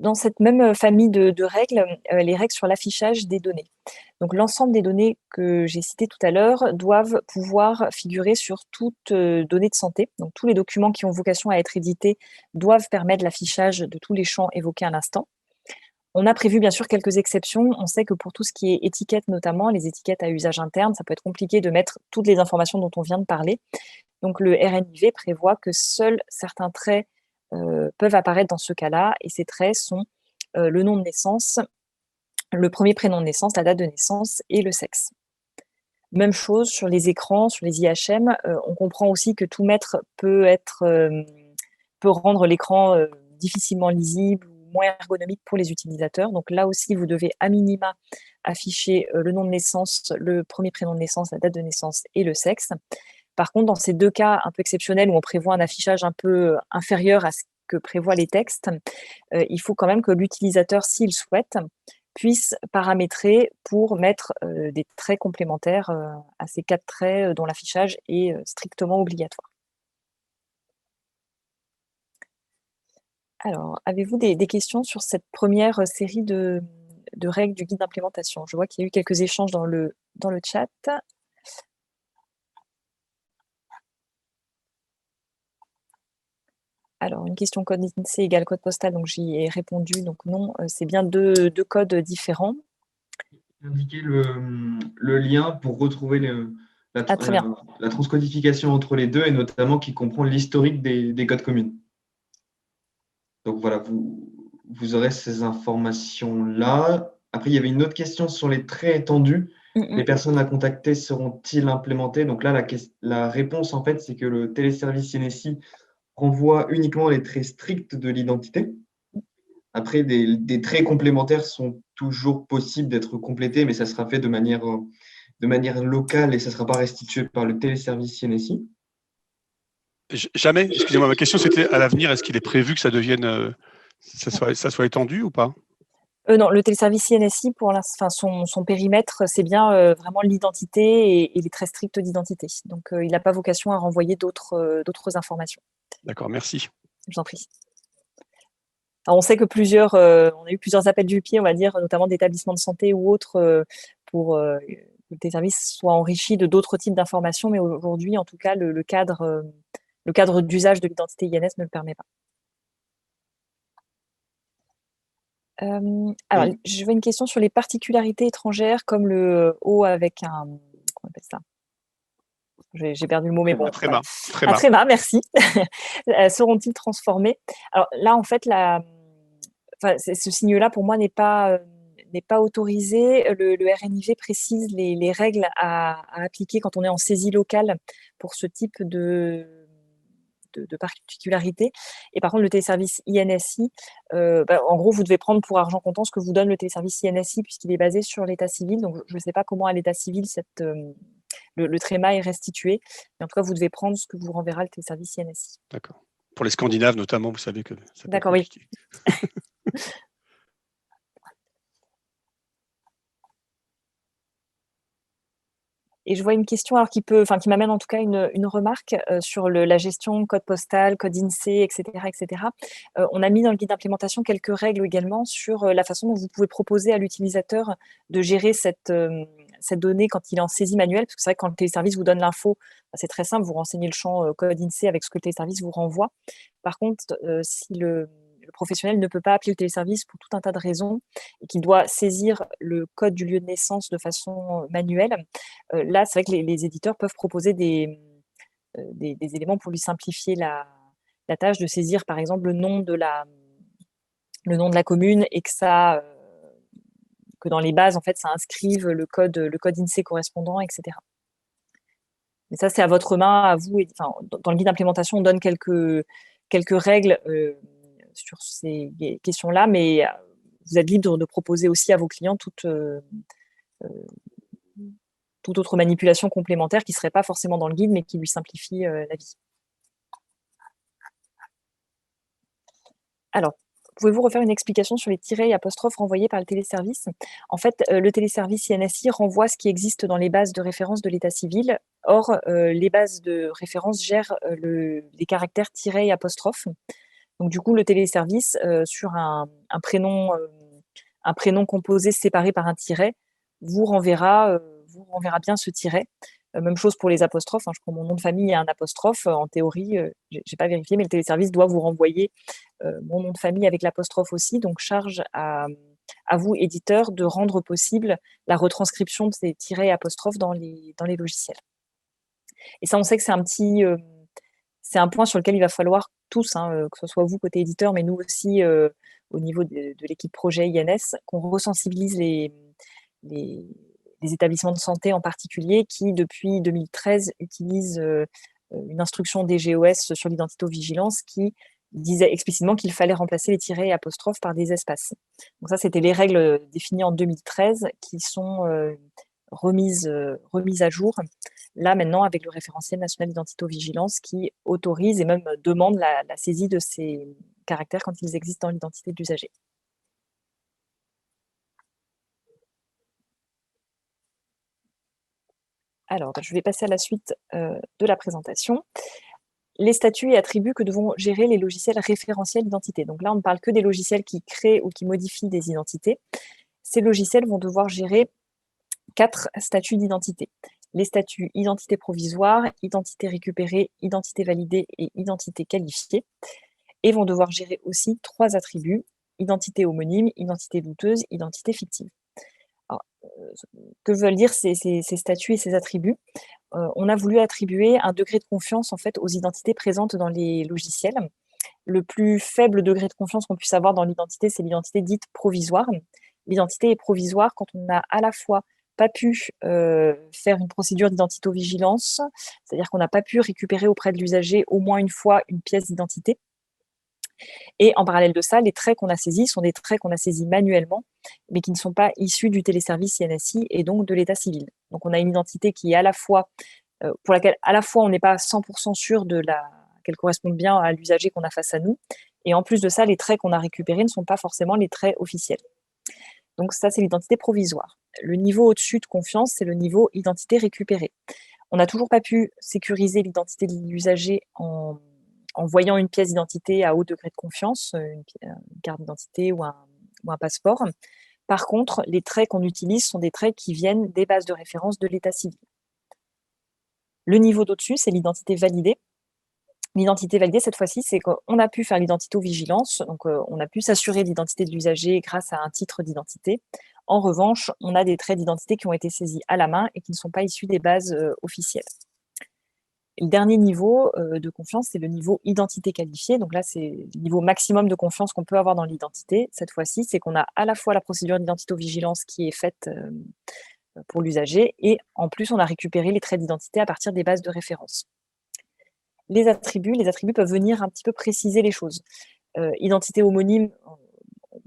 A: Dans cette même famille de règles, les règles sur l'affichage des données. Donc l'ensemble des données que j'ai citées tout à l'heure doivent pouvoir figurer sur toutes données de santé. Donc tous les documents qui ont vocation à être édités doivent permettre l'affichage de tous les champs évoqués à l'instant. On a prévu bien sûr quelques exceptions. On sait que pour tout ce qui est étiquettes notamment, les étiquettes à usage interne, ça peut être compliqué de mettre toutes les informations dont on vient de parler. Donc le RNIV prévoit que seuls certains traits peuvent apparaître dans ce cas-là, et ces traits sont le nom de naissance, le premier prénom de naissance, la date de naissance et le sexe. Même chose sur les écrans, sur les IHM, on comprend aussi que tout mettre peut rendre l'écran difficilement lisible ou moins ergonomique pour les utilisateurs. Donc là aussi, vous devez à minima afficher le nom de naissance, le premier prénom de naissance, la date de naissance et le sexe. Par contre, dans ces deux cas un peu exceptionnels où on prévoit un affichage un peu inférieur à ce que prévoient les textes, il faut quand même que l'utilisateur, s'il souhaite, puisse paramétrer pour mettre des traits complémentaires à ces 4 traits dont l'affichage est strictement obligatoire. Alors, avez-vous des questions sur cette première série de règles du guide d'implémentation? Je vois qu'il y a eu quelques échanges dans le chat. Alors, une question code INSEE égale code postal, donc j'y ai répondu, donc non, c'est bien deux codes différents.
E: Indiquer le lien pour retrouver
A: Très bien.
E: la transcodification entre les deux et notamment qui comprend l'historique des codes communes. Donc voilà, vous aurez ces informations-là. Après, il y avait une autre question sur les traits étendus. Les personnes à contacter seront-ils implémentées? Donc là, la réponse, en fait, c'est que le téléservice INSI renvoie uniquement les traits stricts de l'identité. Après, des traits complémentaires sont toujours possibles d'être complétés, mais ça sera fait de manière locale et ça ne sera pas restitué par le téléservice INSI.
F: Jamais. Excusez-moi, ma question c'était à l'avenir, est-ce qu'il est prévu que ça devienne, ça soit étendu ou pas?
A: Non, le téléservice INSI, pour son périmètre, c'est bien vraiment l'identité et les traits stricts d'identité. Donc, il n'a pas vocation à renvoyer d'autres informations.
F: D'accord, merci.
A: Je vous en prie. Alors, on sait que on a eu plusieurs appels du pied, on va dire, notamment d'établissements de santé ou autres, pour que le téléservice soit enrichi de d'autres types d'informations, mais aujourd'hui, en tout cas, le cadre d'usage de l'identité INS ne le permet pas. Alors,
E: Oui.
A: je vois une question sur les particularités étrangères, comme le O avec un… Comment on appelle ça? J'ai perdu le mot, mais bon.
F: Un tréma.
A: Un tréma, merci. Seront-ils transformés? Alors là, en fait, ce signe-là, pour moi, n'est pas autorisé. Le RNIV précise les règles à appliquer quand on est en saisie locale pour ce type de particularité. Et par contre, le téléservice INSI, en gros, vous devez prendre pour argent comptant ce que vous donne le téléservice INSI puisqu'il est basé sur l'état civil. Donc, je ne sais pas comment à l'état civil le tréma est restitué. Mais en tout cas, vous devez prendre ce que vous renverra le téléservice INSI.
F: D'accord. Pour les Scandinaves notamment, vous savez que ça peut être
A: D'accord, oui. Et je vois une question alors qui m'amène en tout cas une remarque sur la gestion code postal, code INSEE, etc., etc. On a mis dans le guide d'implémentation quelques règles également sur la façon dont vous pouvez proposer à l'utilisateur de gérer cette donnée quand il est en saisie manuelle, parce que c'est vrai que quand le téléservice vous donne l'info, c'est très simple, vous renseignez le champ code INSEE avec ce que le téléservice vous renvoie. Par contre, si le professionnel ne peut pas appeler le téléservice pour tout un tas de raisons et qu'il doit saisir le code du lieu de naissance de façon manuelle, là, c'est vrai que les éditeurs peuvent proposer des éléments pour lui simplifier la tâche de saisir, par exemple, le nom de la commune et que dans les bases, en fait, ça inscrive le code INSEE correspondant, etc. Mais ça, c'est à votre main, à vous. Dans le guide d'implémentation, on donne quelques règles sur ces questions-là, mais vous êtes libre de proposer aussi à vos clients toute autre manipulation complémentaire qui ne serait pas forcément dans le guide, mais qui lui simplifie la vie. Alors, pouvez-vous refaire une explication sur les tirets et apostrophes renvoyés par le téléservice? En fait, le téléservice INSI renvoie ce qui existe dans les bases de référence de l'état civil. Or, les bases de référence gèrent les caractères tirets et apostrophes. Donc, du coup, le téléservice, sur un prénom composé séparé par un tiret, vous renverra bien ce tiret. Même chose pour les apostrophes. Je prends mon nom de famille et un apostrophe. En théorie, je n'ai pas vérifié, mais le téléservice doit vous renvoyer mon nom de famille avec l'apostrophe aussi. Donc, charge à vous, éditeurs, de rendre possible la retranscription de ces tirets et apostrophes dans les logiciels. Et ça, on sait que c'est un point sur lequel il va falloir tous, que ce soit vous côté éditeur, mais nous aussi au niveau de l'équipe projet INS, qu'on resensibilise les établissements de santé en particulier qui, depuis 2013, utilisent une instruction des GOS sur l'identité-vigilance qui disait explicitement qu'il fallait remplacer les tirets et apostrophes par des espaces. Donc ça, c'était les règles définies en 2013 qui sont remises à jour, là maintenant avec le référentiel national d'identité-vigilance qui autorise et même demande la saisie de ces caractères quand ils existent dans l'identité de l'usager. Alors, je vais passer à la suite de la présentation. Les statuts et attributs que devront gérer les logiciels référentiels d'identité. Donc là, on ne parle que des logiciels qui créent ou qui modifient des identités. Ces logiciels vont devoir gérer 4 statuts d'identité. Les statuts identité provisoire, identité récupérée, identité validée et identité qualifiée. Et vont devoir gérer aussi 3 attributs, identité homonyme, identité douteuse, identité fictive. Alors, que veulent dire ces statuts et ces attributs? On a voulu attribuer un degré de confiance en fait aux identités présentes dans les logiciels. Le plus faible degré de confiance qu'on puisse avoir dans l'identité, c'est l'identité dite provisoire. L'identité est provisoire quand on n'a à la fois pas pu faire une procédure d'identité-vigilance, c'est-à-dire qu'on n'a pas pu récupérer auprès de l'usager au moins une fois une pièce d'identité. Et en parallèle de ça, les traits qu'on a saisis sont des traits qu'on a saisis manuellement, mais qui ne sont pas issus du téléservice INSI et donc de l'état civil. Donc on a une identité qui est à la fois, pour laquelle à la fois on n'est pas 100% sûr qu'elle corresponde bien à l'usager qu'on a face à nous, et en plus de ça, les traits qu'on a récupérés ne sont pas forcément les traits officiels. Donc ça, c'est l'identité provisoire. Le niveau au-dessus de confiance, c'est le niveau identité récupérée. On n'a toujours pas pu sécuriser l'identité de l'usager en voyant une pièce d'identité à haut degré de confiance, une carte d'identité ou un passeport. Par contre, les traits qu'on utilise sont des traits qui viennent des bases de référence de l'état civil. Le niveau d'au-dessus, c'est l'identité validée. L'identité validée, cette fois-ci, c'est qu'on a pu faire l'identité-vigilance, donc on a pu s'assurer de l'identité de l'usager grâce à un titre d'identité. En revanche, on a des traits d'identité qui ont été saisis à la main et qui ne sont pas issus des bases officielles. Le dernier niveau de confiance, c'est le niveau identité qualifiée. Donc là, c'est le niveau maximum de confiance qu'on peut avoir dans l'identité. Cette fois-ci, c'est qu'on a à la fois la procédure d'identité-vigilance qui est faite pour l'usager et en plus, on a récupéré les traits d'identité à partir des bases de référence. Les attributs peuvent venir un petit peu préciser les choses. Identité homonyme,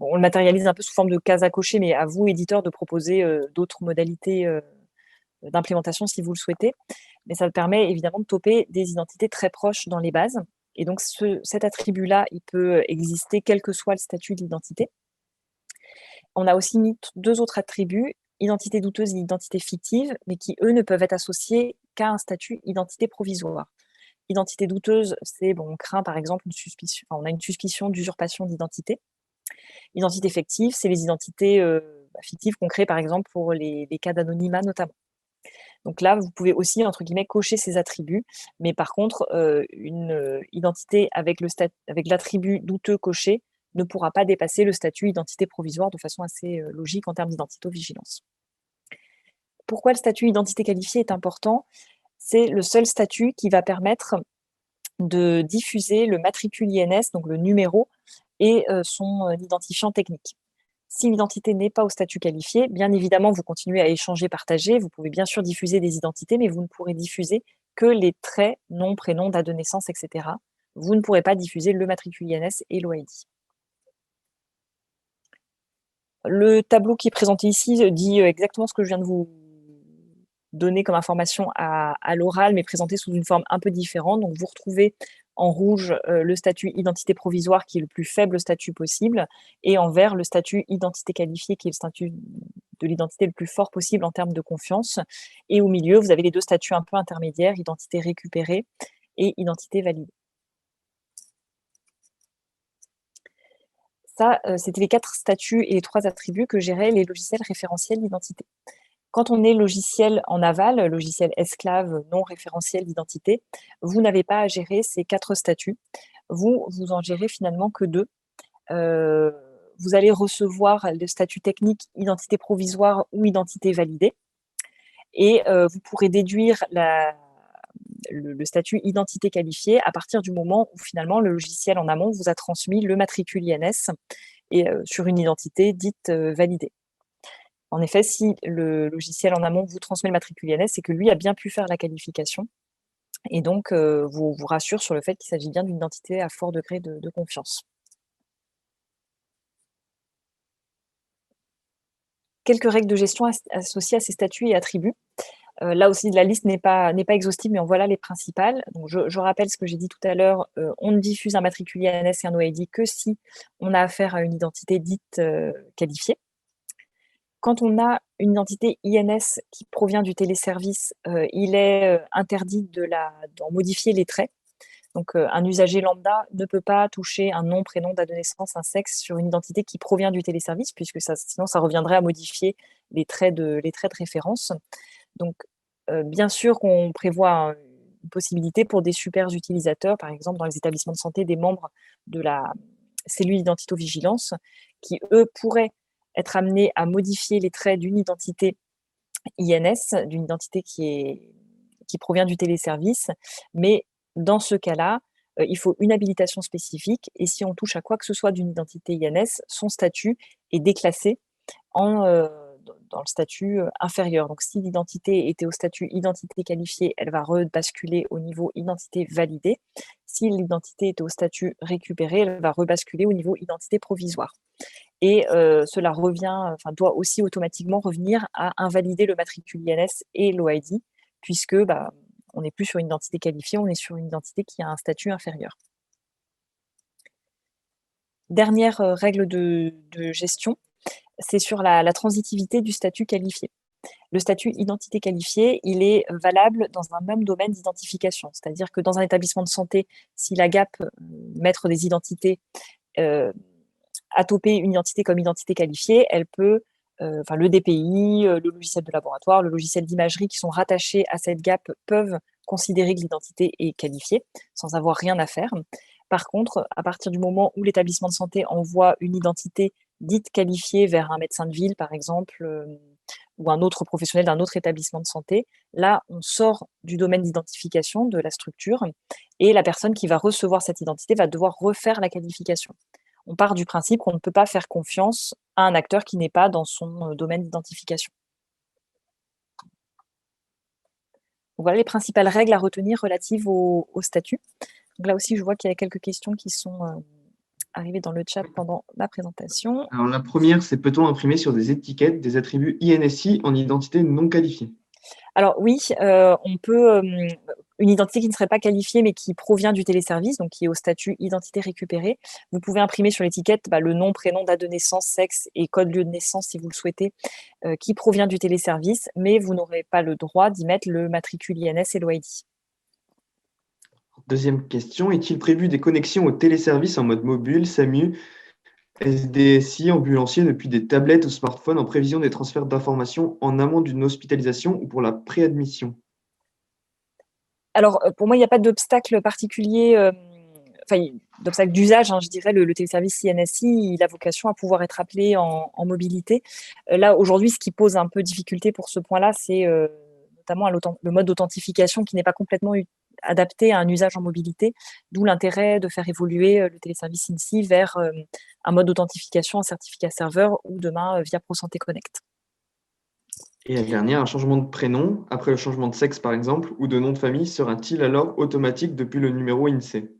A: on le matérialise un peu sous forme de cases à cocher, mais à vous, éditeurs, de proposer d'autres modalités d'implémentation si vous le souhaitez. Mais ça permet évidemment de toper des identités très proches dans les bases. Et donc, cet attribut-là, il peut exister quel que soit le statut de l'identité. On a aussi mis 2 autres attributs identité douteuse et identité fictive, mais qui, eux, ne peuvent être associés qu'à un statut identité provisoire. Identité douteuse, c'est on craint par exemple on a une suspicion d'usurpation d'identité. Identité fictive, c'est les identités fictives qu'on crée par exemple pour les cas d'anonymat notamment. Donc là, vous pouvez aussi, entre guillemets, cocher ces attributs, mais par contre, une identité avec l'attribut douteux coché ne pourra pas dépasser le statut identité provisoire de façon assez logique en termes d'identité-vigilance. Pourquoi le statut identité qualifiée est important? C'est le seul statut qui va permettre de diffuser le matricule INS, donc le numéro, et son identifiant technique. Si l'identité n'est pas au statut qualifié, bien évidemment, vous continuez à échanger, partager. Vous pouvez bien sûr diffuser des identités, mais vous ne pourrez diffuser que les traits, nom, prénom, date de naissance, etc. Vous ne pourrez pas diffuser le matricule INS et l'OID. Le tableau qui est présenté ici dit exactement ce que je viens de vous donner comme information à l'oral, mais présenté sous une forme un peu différente. Donc, vous retrouvez en rouge le statut identité provisoire qui est le plus faible statut possible, et en vert le statut identité qualifiée qui est le statut de l'identité le plus fort possible en termes de confiance. Et au milieu, vous avez les deux statuts un peu intermédiaires, identité récupérée et identité validée. Ça, c'était les 4 statuts et les 3 attributs que géraient les logiciels référentiels d'identité. Quand on est logiciel en aval, logiciel esclave non référentiel d'identité, vous n'avez pas à gérer ces 4 statuts. Vous en gérez finalement que 2. Vous allez recevoir le statut technique identité provisoire ou identité validée. Et vous pourrez déduire le statut identité qualifiée à partir du moment où finalement le logiciel en amont vous a transmis le matricule INS et, sur une identité dite validée. En effet, si le logiciel en amont vous transmet le matricule INS, c'est que lui a bien pu faire la qualification et donc vous rassure sur le fait qu'il s'agit bien d'une identité à fort degré de confiance. Quelques règles de gestion associées à ces statuts et attributs. Là aussi, la liste n'est pas exhaustive, mais en voilà les principales. Donc, je rappelle ce que j'ai dit tout à l'heure. On ne diffuse un matricule INS et un OID que si on a affaire à une identité dite qualifiée. Quand on a une identité INS qui provient du téléservice, il est interdit d'en modifier les traits. Donc, un usager lambda ne peut pas toucher un nom, prénom, date de naissance, un sexe sur une identité qui provient du téléservice, puisque sinon ça reviendrait à modifier les traits de référence. Donc, bien sûr qu'on prévoit une possibilité pour des super utilisateurs, par exemple dans les établissements de santé, des membres de la cellule identito-vigilance, qui, eux, pourraient être amenés à modifier les traits d'une identité INS, d'une identité qui provient du téléservice. Mais dans ce cas-là, il faut une habilitation spécifique, et si on touche à quoi que ce soit d'une identité INS, son statut est déclassé dans le statut inférieur. Donc, si l'identité était au statut identité qualifiée, elle va rebasculer au niveau identité validée. Si l'identité était au statut récupéré, elle va rebasculer au niveau identité provisoire. Et cela doit aussi automatiquement revenir à invalider le matricule INS et l'OID, puisque on n'est plus sur une identité qualifiée, on est sur une identité qui a un statut inférieur. Dernière règle de gestion, c'est sur la transitivité du statut qualifié. Le statut identité qualifiée, il est valable dans un même domaine d'identification. C'est-à-dire que dans un établissement de santé, si la GAP, maître des identités, a topé une identité comme identité qualifiée, elle peut, le DPI, le logiciel de laboratoire, le logiciel d'imagerie qui sont rattachés à cette GAP peuvent considérer que l'identité est qualifiée sans avoir rien à faire. Par contre, à partir du moment où l'établissement de santé envoie une identité dite qualifiée vers un médecin de ville, par exemple, ou un autre professionnel d'un autre établissement de santé, là, on sort du domaine d'identification de la structure et la personne qui va recevoir cette identité va devoir refaire la qualification. On part du principe qu'on ne peut pas faire confiance à un acteur qui n'est pas dans son domaine d'identification. Voilà les principales règles à retenir relatives au statut. Donc là aussi, je vois qu'il y a quelques questions qui sont arrivées dans le chat pendant ma présentation.
E: Alors, la première, c'est peut-on imprimer sur des étiquettes des attributs INSI en identité non qualifiée?
A: Alors oui, on peut, une identité qui ne serait pas qualifiée, mais qui provient du téléservice, donc qui est au statut identité récupérée. Vous pouvez imprimer sur l'étiquette le nom, prénom, date de naissance, sexe et code lieu de naissance, si vous le souhaitez, qui provient du téléservice, mais vous n'aurez pas le droit d'y mettre le matricule INS et l'OID.
E: Deuxième question, est-il prévu des connexions au téléservice en mode mobile, SAMU, SDSI, ambulancier depuis des tablettes ou smartphones en prévision des transferts d'informations en amont d'une hospitalisation ou pour la préadmission?
A: Alors, pour moi, il n'y a pas d'obstacle particulier, d'obstacle d'usage, je dirais. Le téléservice INSI, il a vocation à pouvoir être appelé en mobilité. Là, aujourd'hui, ce qui pose un peu difficulté pour ce point-là, c'est notamment le mode d'authentification qui n'est pas complètement adapté à un usage en mobilité, d'où l'intérêt de faire évoluer le téléservice INSI vers un mode d'authentification, un certificat serveur ou demain via ProSanté Connect.
E: Et la dernière, un changement de prénom après le changement de sexe, par exemple, ou de nom de famille, sera-t-il alors automatique depuis le numéro INSEE?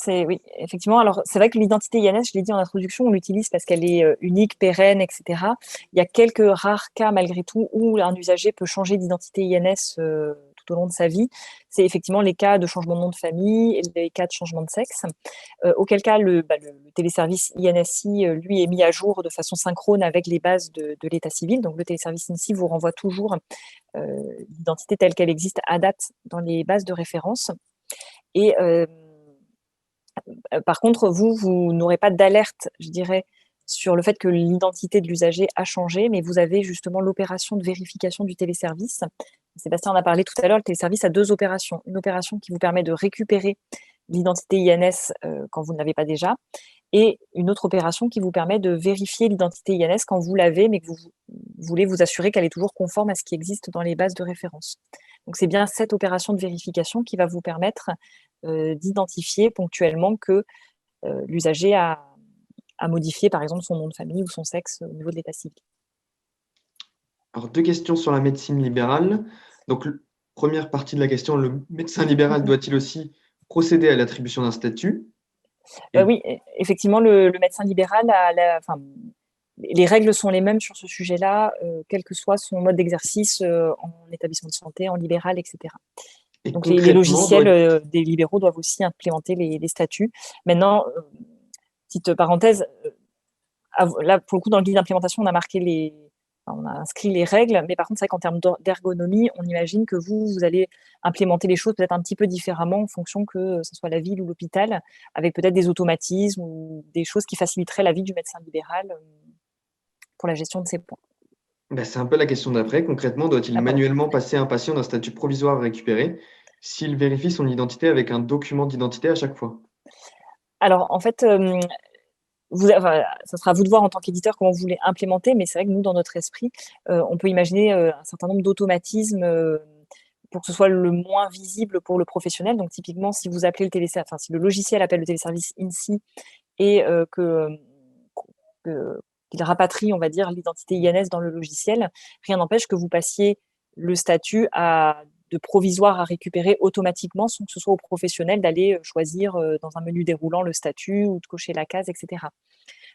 A: Oui, effectivement. Alors, c'est vrai que l'identité INS, je l'ai dit en introduction, on l'utilise parce qu'elle est unique, pérenne, etc. Il y a quelques rares cas, malgré tout, où un usager peut changer d'identité INS tout au long de sa vie. C'est effectivement les cas de changement de nom de famille et les cas de changement de sexe. Auquel cas, le téléservice INSI, lui, est mis à jour de façon synchrone avec les bases de l'état civil. Donc, le téléservice INSI vous renvoie toujours l'identité telle qu'elle existe à date dans les bases de référence. Et par contre, vous n'aurez pas d'alerte, je dirais, sur le fait que l'identité de l'usager a changé, mais vous avez justement l'opération de vérification du téléservice. Sébastien en a parlé tout à l'heure, le téléservice a deux opérations. Une opération qui vous permet de récupérer l'identité INS quand vous ne l'avez pas déjà, et une autre opération qui vous permet de vérifier l'identité INS quand vous l'avez, mais que vous voulez vous assurer qu'elle est toujours conforme à ce qui existe dans les bases de référence. Donc c'est bien cette opération de vérification qui va vous permettre d'identifier ponctuellement que l'usager a modifié par exemple son nom de famille ou son sexe au niveau de l'état civil.
E: Alors, deux questions sur la médecine libérale. Donc, première partie de la question, le médecin libéral doit-il aussi procéder à l'attribution d'un statut?
A: Oui, effectivement, le médecin libéral les règles sont les mêmes sur ce sujet-là, quel que soit son mode d'exercice en établissement de santé, en libéral, etc.
E: Et
A: Donc les logiciels des libéraux doivent aussi implémenter les statuts. Maintenant, petite parenthèse, là pour le coup dans le guide d'implémentation, on a inscrit les règles, mais par contre c'est vrai qu'en termes d'ergonomie, on imagine que vous allez implémenter les choses peut-être un petit peu différemment en fonction que ce soit la ville ou l'hôpital, avec peut-être des automatismes ou des choses qui faciliteraient la vie du médecin libéral pour la gestion de ces points.
E: C'est un peu la question d'après. Concrètement, doit-il manuellement passer un patient d'un statut provisoire à récupérer s'il vérifie son identité avec un document d'identité à chaque fois?
A: Alors, en fait, ça sera à vous de voir en tant qu'éditeur comment vous voulez implémenter, mais c'est vrai que nous, dans notre esprit, on peut imaginer un certain nombre d'automatismes pour que ce soit le moins visible pour le professionnel. Donc, typiquement, si vous appelez si le logiciel appelle le téléservice INSI et qu'il rapatrie, on va dire, l'identité INS dans le logiciel, rien n'empêche que vous passiez le statut de provisoire à récupérer automatiquement sans que ce soit au professionnel d'aller choisir dans un menu déroulant le statut ou de cocher la case, etc.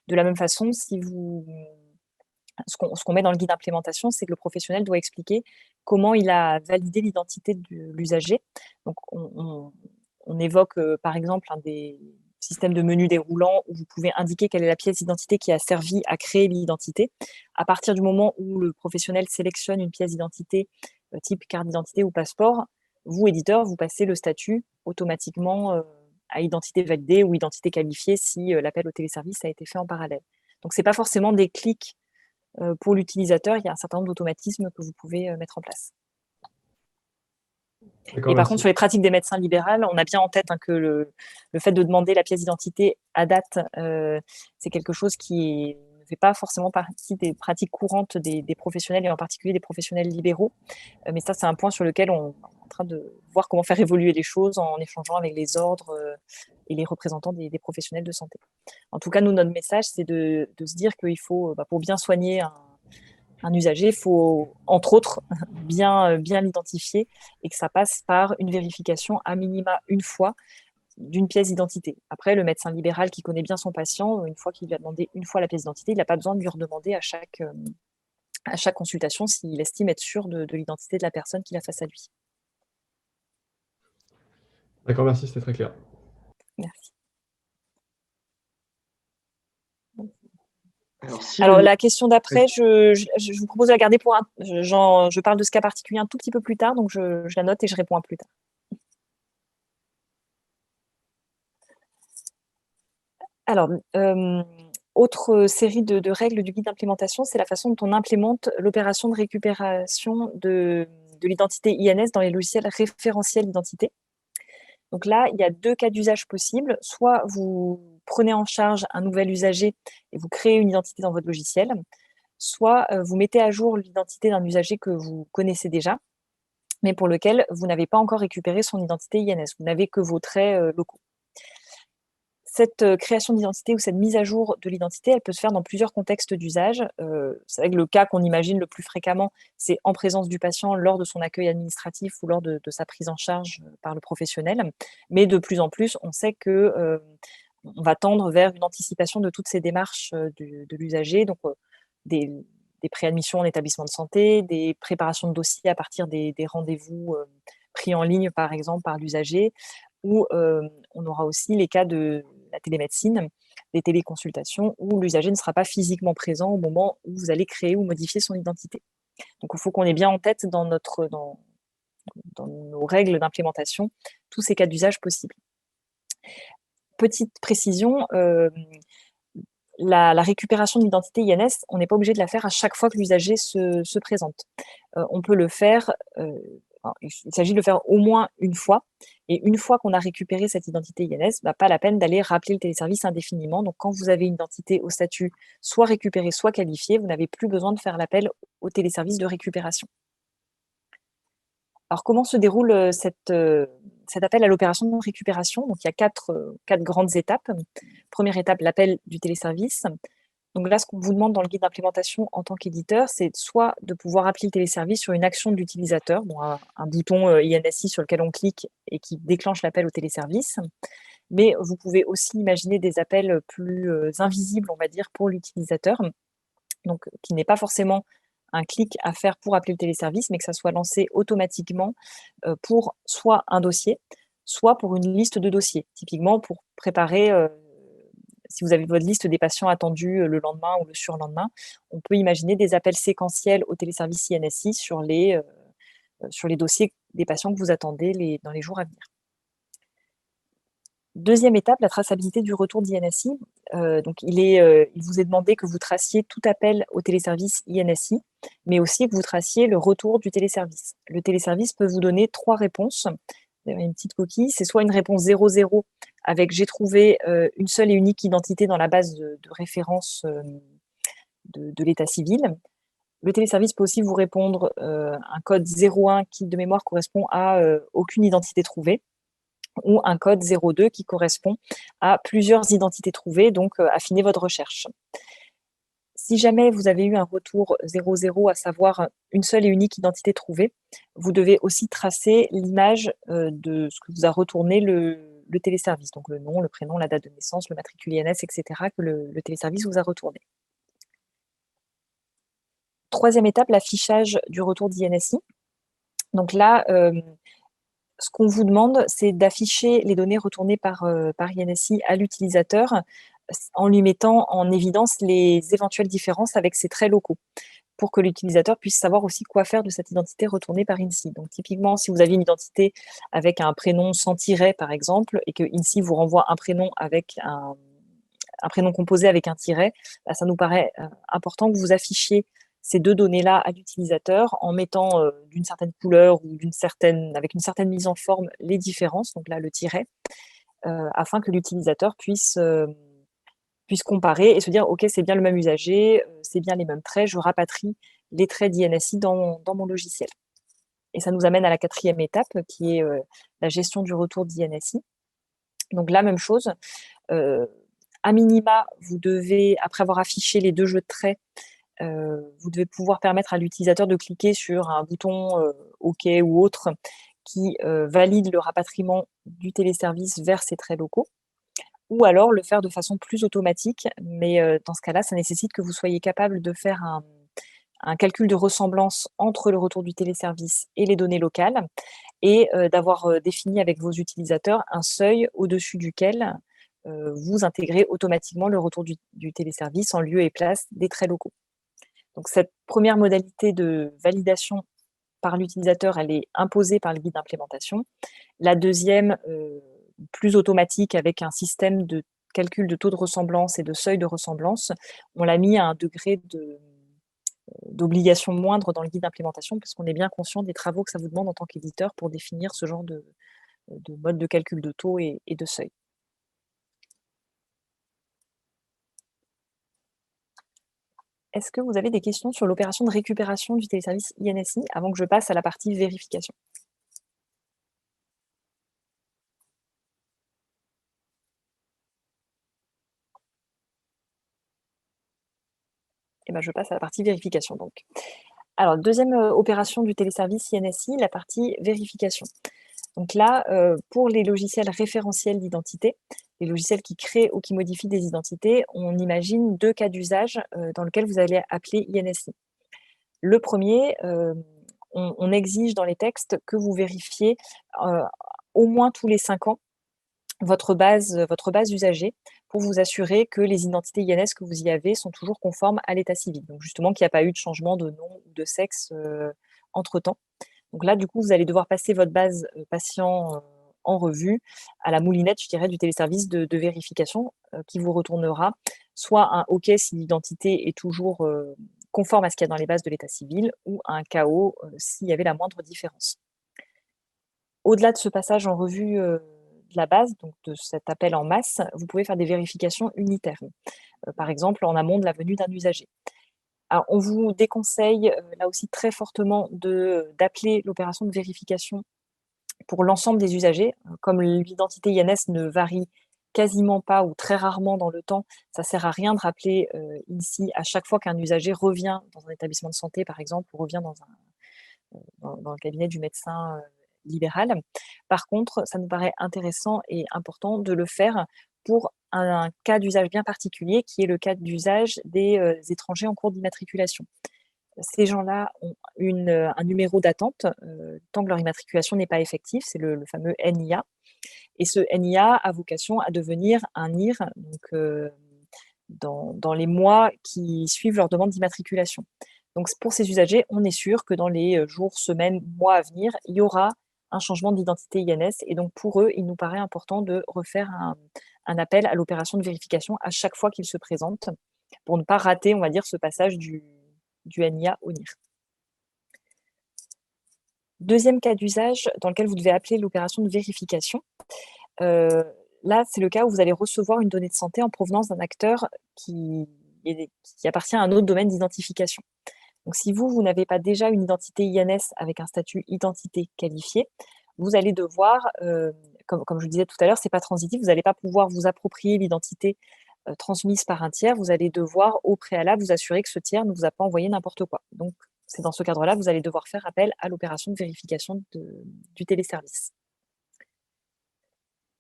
A: De la même façon, ce qu'on met dans le guide d'implémentation, c'est que le professionnel doit expliquer comment il a validé l'identité de l'usager. Donc, on évoque par exemple un des systèmes de menu déroulant où vous pouvez indiquer quelle est la pièce d'identité qui a servi à créer l'identité. À partir du moment où le professionnel sélectionne une pièce d'identité type carte d'identité ou passeport, vous, éditeur, vous passez le statut automatiquement à identité validée ou identité qualifiée si l'appel au téléservice a été fait en parallèle. Donc, ce n'est pas forcément des clics pour l'utilisateur, il y a un certain nombre d'automatismes que vous pouvez mettre en place. Et par contre, sur les pratiques des médecins libéraux, on a bien en tête que le fait de demander la pièce d'identité à date, c'est quelque chose qui ne fait pas forcément partie des pratiques courantes des professionnels et en particulier des professionnels libéraux. Mais ça, c'est un point sur lequel on est en train de voir comment faire évoluer les choses en échangeant avec les ordres et les représentants des professionnels de santé. En tout cas, nous, notre message, c'est de se dire qu'il faut, pour bien soigner un usager, il faut, entre autres, bien l'identifier et que ça passe par une vérification à minima une fois d'une pièce d'identité. Après, le médecin libéral qui connaît bien son patient, une fois qu'il lui a demandé une fois la pièce d'identité, il n'a pas besoin de lui redemander à chaque consultation s'il estime être sûr de l'identité de la personne qu'il a face à lui.
G: D'accord, merci, c'était très clair.
A: Merci.
B: Alors,
A: Alors, la question d'après, je vous propose de la garder pour je parle de ce cas particulier un tout petit peu plus tard, donc je la note et je réponds plus tard. Alors, autre série de règles du guide d'implémentation, c'est la façon dont on implémente l'opération de récupération de l'identité INS dans les logiciels référentiels d'identité. Donc là, il y a 2 cas d'usage possibles. Soit vous prenez en charge un nouvel usager et vous créez une identité dans votre logiciel, soit vous mettez à jour l'identité d'un usager que vous connaissez déjà, mais pour lequel vous n'avez pas encore récupéré son identité INS. Vous n'avez que vos traits locaux. Cette création d'identité ou cette mise à jour de l'identité, elle peut se faire dans plusieurs contextes d'usage. C'est vrai que le cas qu'on imagine le plus fréquemment, c'est en présence du patient lors de son accueil administratif ou lors de sa prise en charge par le professionnel. Mais de plus en plus, on sait que on va tendre vers une anticipation de toutes ces démarches de l'usager, donc des préadmissions en établissement de santé, des préparations de dossiers à partir des rendez-vous pris en ligne, par exemple, par l'usager, ou on aura aussi les cas de la télémédecine, des téléconsultations, où l'usager ne sera pas physiquement présent au moment où vous allez créer ou modifier son identité. Donc, il faut qu'on ait bien en tête dans nos règles d'implémentation tous ces cas d'usage possibles. Petite précision, la récupération de l'identité INS, on n'est pas obligé de la faire à chaque fois que l'usager se présente. On peut le faire, il s'agit de le faire au moins une fois. Et une fois qu'on a récupéré cette identité INS, pas la peine d'aller rappeler le téléservice indéfiniment. Donc, quand vous avez une identité au statut soit récupérée, soit qualifiée, vous n'avez plus besoin de faire l'appel au téléservice de récupération. Alors, comment se déroule cet appel à l'opération de récupération? Donc, il y a quatre grandes étapes. Première étape, l'appel du téléservice. Donc là, ce qu'on vous demande dans le guide d'implémentation en tant qu'éditeur, c'est soit de pouvoir appeler le téléservice sur une action de l'utilisateur, un bouton INSI sur lequel on clique et qui déclenche l'appel au téléservice. Mais vous pouvez aussi imaginer des appels plus invisibles, on va dire, pour l'utilisateur, donc qui n'est pas forcément un clic à faire pour appeler le téléservice, mais que ça soit lancé automatiquement pour soit un dossier, soit pour une liste de dossiers. Typiquement, pour préparer, si vous avez votre liste des patients attendus le lendemain ou le surlendemain, on peut imaginer des appels séquentiels au téléservice INSI sur les dossiers des patients que vous attendez dans les jours à venir. Deuxième étape, la traçabilité du retour d'INSI. Donc, il vous est demandé que vous traciez tout appel au téléservice INSI, mais aussi que vous traciez le retour du téléservice. Le téléservice peut vous donner 3 réponses. Vous avez une petite coquille, c'est soit une réponse 00 avec « j'ai trouvé une seule et unique identité dans la base de référence de l'état civil ». Le téléservice peut aussi vous répondre un code 01 qui, de mémoire, correspond à aucune identité trouvée, ou un code 02 qui correspond à plusieurs identités trouvées, donc affinez votre recherche. Si jamais vous avez eu un retour 00, à savoir une seule et unique identité trouvée, vous devez aussi tracer l'image de ce que vous a retourné le téléservice, donc le nom, le prénom, la date de naissance, le matricule INS, etc., que le téléservice vous a retourné. Troisième étape, l'affichage du retour d'INSI. Donc là, ce qu'on vous demande, c'est d'afficher les données retournées par INSI à l'utilisateur en lui mettant en évidence les éventuelles différences avec ses traits locaux, pour que l'utilisateur puisse savoir aussi quoi faire de cette identité retournée par INSI. Donc typiquement, si vous avez une identité avec un prénom sans tiret, par exemple, et que INSI vous renvoie un prénom avec un prénom composé avec un tiret, ça nous paraît important que vous affichiez ces 2 données-là à l'utilisateur en mettant d'une certaine couleur ou avec une certaine mise en forme les différences, donc là le tiret, afin que l'utilisateur puisse comparer et se dire « Ok, c'est bien le même usager, c'est bien les mêmes traits, je rapatrie les traits d'INSI dans mon logiciel ». Et ça nous amène à la 4e étape qui est la gestion du retour d'INSI. Donc la même chose, à minima, vous devez, après avoir affiché les 2 jeux de traits, vous devez pouvoir permettre à l'utilisateur de cliquer sur un bouton OK ou autre qui valide le rapatriement du téléservice vers ses traits locaux, ou alors le faire de façon plus automatique, mais dans ce cas-là, ça nécessite que vous soyez capable de faire un calcul de ressemblance entre le retour du téléservice et les données locales, et d'avoir défini avec vos utilisateurs un seuil au-dessus duquel vous intégrez automatiquement le retour du téléservice en lieu et place des traits locaux. Donc cette première modalité de validation par l'utilisateur, elle est imposée par le guide d'implémentation. La deuxième, plus automatique, avec un système de calcul de taux de ressemblance et de seuil de ressemblance, on l'a mis à un degré d'obligation moindre dans le guide d'implémentation, parce qu'on est bien conscient des travaux que ça vous demande en tant qu'éditeur pour définir ce genre de mode de calcul de taux et de seuil. Est-ce que vous avez des questions sur l'opération de récupération du téléservice INSI avant que je passe à la partie vérification? Et ben, je passe à la partie vérification donc. Alors, deuxième opération du téléservice INSI, la partie vérification. Donc là, pour les logiciels référentiels d'identité, les logiciels qui créent ou qui modifient des identités, on imagine 2 cas d'usage dans lesquels vous allez appeler INSI. Le premier, on exige dans les textes que vous vérifiez au moins tous les 5 ans votre base usagée pour vous assurer que les identités INS que vous y avez sont toujours conformes à l'état civil. Donc justement, qu'il n'y a pas eu de changement de nom ou de sexe entre-temps. Donc là, du coup, vous allez devoir passer votre base patient en revue à la moulinette, je dirais, du téléservice de vérification qui vous retournera soit un OK si l'identité est toujours conforme à ce qu'il y a dans les bases de l'état civil, ou un KO s'il y avait la moindre différence. Au-delà de ce passage en revue de la base, donc de cet appel en masse, vous pouvez faire des vérifications unitaires, par exemple en amont de la venue d'un usager. Alors, on vous déconseille là aussi très fortement d'appeler l'opération de vérification pour l'ensemble des usagers. Comme l'identité INS ne varie quasiment pas ou très rarement dans le temps, ça ne sert à rien de rappeler INSI à chaque fois qu'un usager revient dans un établissement de santé, par exemple, ou revient dans le cabinet du médecin libéral. Par contre, ça nous paraît intéressant et important de le faire pour un cas d'usage bien particulier, qui est le cas d'usage des étrangers en cours d'immatriculation. Ces gens-là ont un numéro d'attente tant que leur immatriculation n'est pas effective, c'est le fameux NIA. Et ce NIA a vocation à devenir un NIR donc, dans les mois qui suivent leur demande d'immatriculation. Donc pour ces usagers, on est sûr que dans les jours, semaines, mois à venir, il y aura un changement d'identité INS. Et donc pour eux, il nous paraît important de refaire un appel à l'opération de vérification à chaque fois qu'ils se présentent, pour ne pas rater, on va dire, ce passage du NIA au NIR. Deuxième cas d'usage dans lequel vous devez appeler l'opération de vérification. Là, c'est le cas où vous allez recevoir une donnée de santé en provenance d'un acteur qui appartient à un autre domaine d'identification. Donc, si vous n'avez pas déjà une identité INS avec un statut identité qualifié, vous allez devoir, comme je le disais tout à l'heure, ce n'est pas transitif, vous n'allez pas pouvoir vous approprier l'identité transmise par un tiers, vous allez devoir au préalable vous assurer que ce tiers ne vous a pas envoyé n'importe quoi. Donc, c'est dans ce cadre-là que vous allez devoir faire appel à l'opération de vérification du téléservice.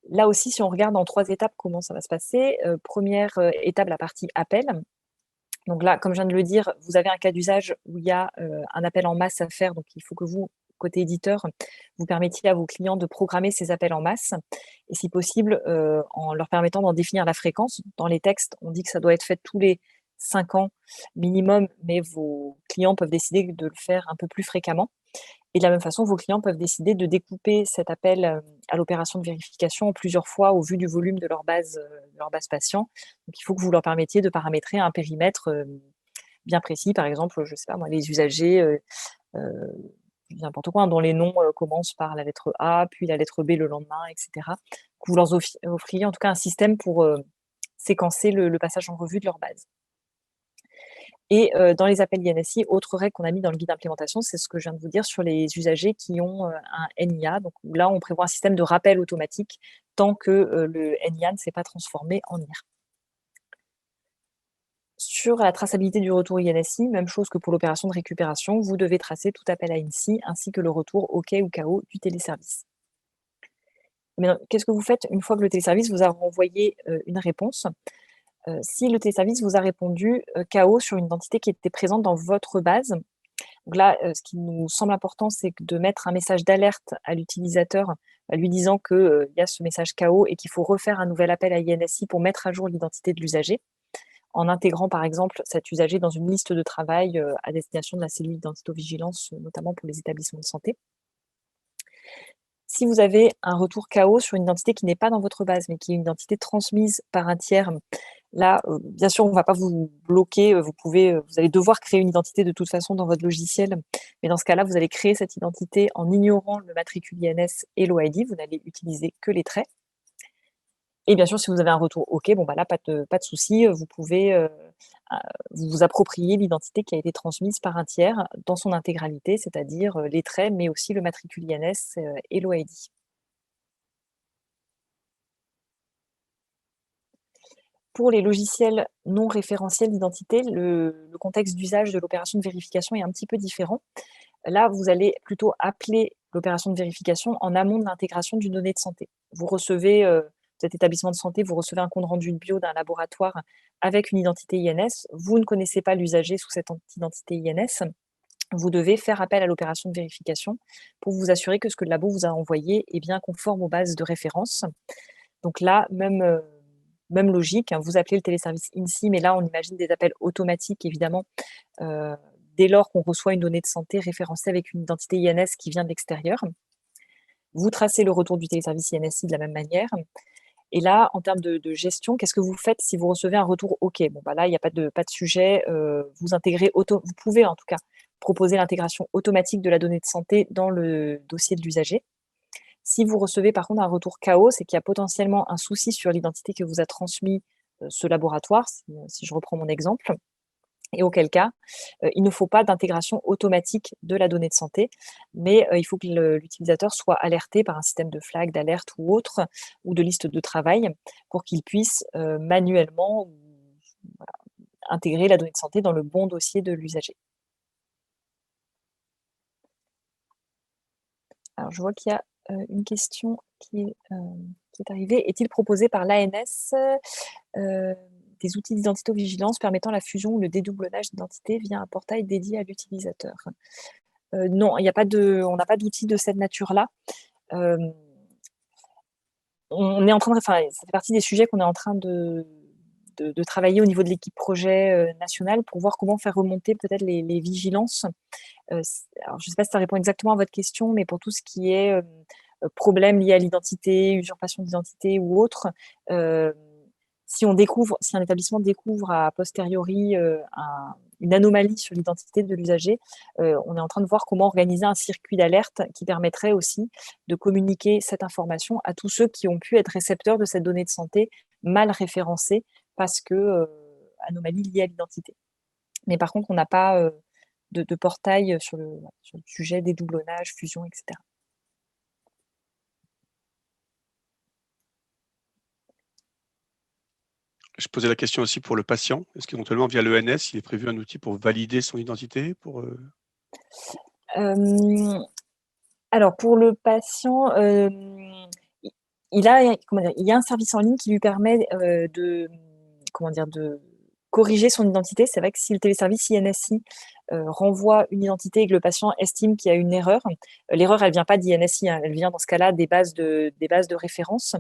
A: Là aussi, si on regarde en 3 étapes comment ça va se passer, première étape, la partie appel. Donc là, comme je viens de le dire, vous avez un cas d'usage où il y a un appel en masse à faire, donc il faut que vous, côté éditeur, vous permettiez à vos clients de programmer ces appels en masse, et si possible, en leur permettant d'en définir la fréquence. Dans les textes, on dit que ça doit être fait tous les 5 ans minimum, mais vos clients peuvent décider de le faire un peu plus fréquemment. Et de la même façon, vos clients peuvent décider de découper cet appel à l'opération de vérification en plusieurs fois au vu du volume de leur base patient. Donc, il faut que vous leur permettiez de paramétrer un périmètre bien précis. Par exemple, je ne sais pas moi, les usagers, n'importe quoi, dont les noms commencent par la lettre A, puis la lettre B le lendemain, etc. Que vous leur offriez en tout cas un système pour séquencer le passage en revue de leur base. Et dans les appels INSI, autre règle qu'on a mis dans le guide d'implémentation, c'est ce que je viens de vous dire sur les usagers qui ont un NIA. Donc là, on prévoit un système de rappel automatique tant que le NIA ne s'est pas transformé en NIR. Sur la traçabilité du retour INSI, même chose que pour l'opération de récupération, vous devez tracer tout appel à INSI ainsi que le retour OK ou KO du téléservice. Mais qu'est-ce que vous faites une fois que le téléservice vous a renvoyé une réponse ? Si le téléservice vous a répondu KO sur une identité qui était présente dans votre base, Donc là, ce qui nous semble important, c'est de mettre un message d'alerte à l'utilisateur, lui disant qu'il y a ce message KO et qu'il faut refaire un nouvel appel à INSI pour mettre à jour l'identité de l'usager, en intégrant par exemple cet usager dans une liste de travail à destination de la cellule d'identité-vigilance, notamment pour les établissements de santé. Si vous avez un retour KO sur une identité qui n'est pas dans votre base, mais qui est une identité transmise par un tiers, là, bien sûr, on ne va pas vous bloquer. Vous allez devoir créer une identité de toute façon dans votre logiciel. Mais dans ce cas-là, vous allez créer cette identité en ignorant le matricule INS et l'OID. Vous n'allez utiliser que les traits. Et bien sûr, si vous avez un retour OK, bon, bah là, pas de souci. Vous pouvez vous approprier l'identité qui a été transmise par un tiers dans son intégralité, c'est-à-dire les traits, mais aussi le matricule INS et l'OID. Pour les logiciels non référentiels d'identité, le contexte d'usage de l'opération de vérification est un petit peu différent. Là, vous allez plutôt appeler l'opération de vérification en amont de l'intégration d'une donnée de santé. Vous recevez, cet établissement de santé, vous recevez un compte rendu de bio d'un laboratoire avec une identité INS. Vous ne connaissez pas l'usager sous cette identité INS. Vous devez faire appel à l'opération de vérification pour vous assurer que ce que le labo vous a envoyé est bien conforme aux bases de référence. Donc là, même logique, hein, vous appelez le téléservice INSI, mais là, on imagine des appels automatiques, évidemment, dès lors qu'on reçoit une donnée de santé référencée avec une identité INS qui vient de l'extérieur. Vous tracez le retour du téléservice INSI de la même manière. Et là, en termes de gestion, qu'est-ce que vous faites si vous recevez un retour OK? Bon, bah là, il n'y a pas de sujet. Vous pouvez en tout cas proposer l'intégration automatique de la donnée de santé dans le dossier de l'usager. Si vous recevez par contre un retour KO, c'est qu'il y a potentiellement un souci sur l'identité que vous a transmis ce laboratoire, si je reprends mon exemple. Et auquel cas, il ne faut pas d'intégration automatique de la donnée de santé, mais il faut que l'utilisateur soit alerté par un système de flag, d'alerte ou autre, ou de liste de travail, pour qu'il puisse manuellement voilà, intégrer la donnée de santé dans le bon dossier de l'usager. Alors, je vois qu'il y a une question qui est arrivée. Est-il proposé par l'ANS des outils d'identité-vigilance permettant la fusion ou le dédoublonnage d'identité via un portail dédié à l'utilisateur? Non, on n'a pas d'outils de cette nature-là. On est en train de, ça fait partie des sujets qu'on est en train de travailler au niveau de l'équipe projet nationale pour voir comment faire remonter peut-être les vigilances. Alors, je ne sais pas si ça répond exactement à votre question, mais pour tout ce qui est problème lié à l'identité, usurpation d'identité ou autre, si un établissement découvre a posteriori une anomalie sur l'identité de l'usager, on est en train de voir comment organiser un circuit d'alerte qui permettrait aussi de communiquer cette information à tous ceux qui ont pu être récepteurs de cette donnée de santé mal référencée parce que anomalie liée à l'identité. Mais par contre, on n'a pas de portail sur le sujet dédoublonnage, fusion, etc.
F: Je posais la question aussi pour le patient. Est-ce qu'éventuellement, via l'ENS, il est prévu un outil pour valider son identité
A: Alors, pour le patient, il y a un service en ligne qui lui permet de corriger son identité. C'est vrai que si le téléservice INSI renvoie une identité et que le patient estime qu'il y a une erreur, l'erreur, elle ne vient pas d'INSI, hein, elle vient dans ce cas-là des bases de référence.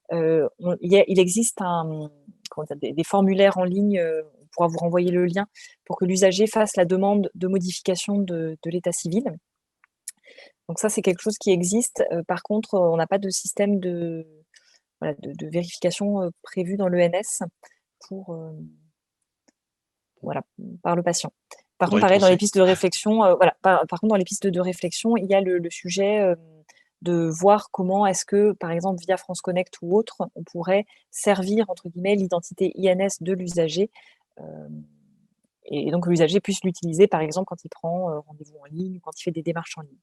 A: Il existe des formulaires en ligne, on pourra vous renvoyer le lien pour que l'usager fasse la demande de modification de l'état civil. Donc ça, c'est quelque chose qui existe. Par contre, on n'a pas de système de vérification prévu dans l'ENS par le patient. Par contre, pareil, dans les pistes de réflexion, par contre, dans les pistes de réflexion, il y a le sujet de voir comment est-ce que, par exemple, via France Connect ou autre, on pourrait servir, entre guillemets, l'identité INS de l'usager et donc que l'usager puisse l'utiliser, par exemple, quand il prend rendez-vous en ligne ou quand il fait des démarches en ligne.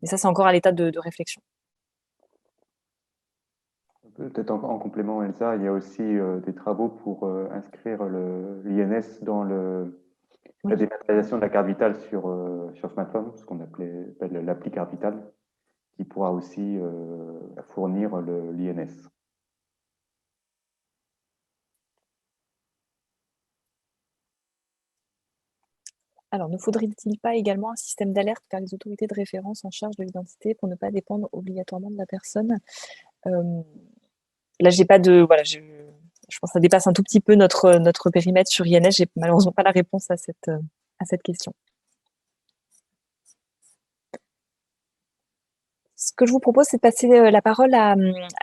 A: Mais ça, c'est encore à l'état de réflexion.
B: Peut-être en complément, Elsa, il y a aussi des travaux pour inscrire l'INS dans la dématérialisation de la carte vitale sur smartphone, ce qu'on appelle l'appli carte vitale, qui pourra aussi fournir l'INS.
A: Alors, ne faudrait-il pas également un système d'alerte vers les autorités de référence en charge de l'identité pour ne pas dépendre obligatoirement de la personne? Là, j'ai pas de... Voilà, je pense que ça dépasse un tout petit peu notre périmètre sur INS. J'ai malheureusement pas la réponse à cette question. Ce que je vous propose, c'est de passer la parole à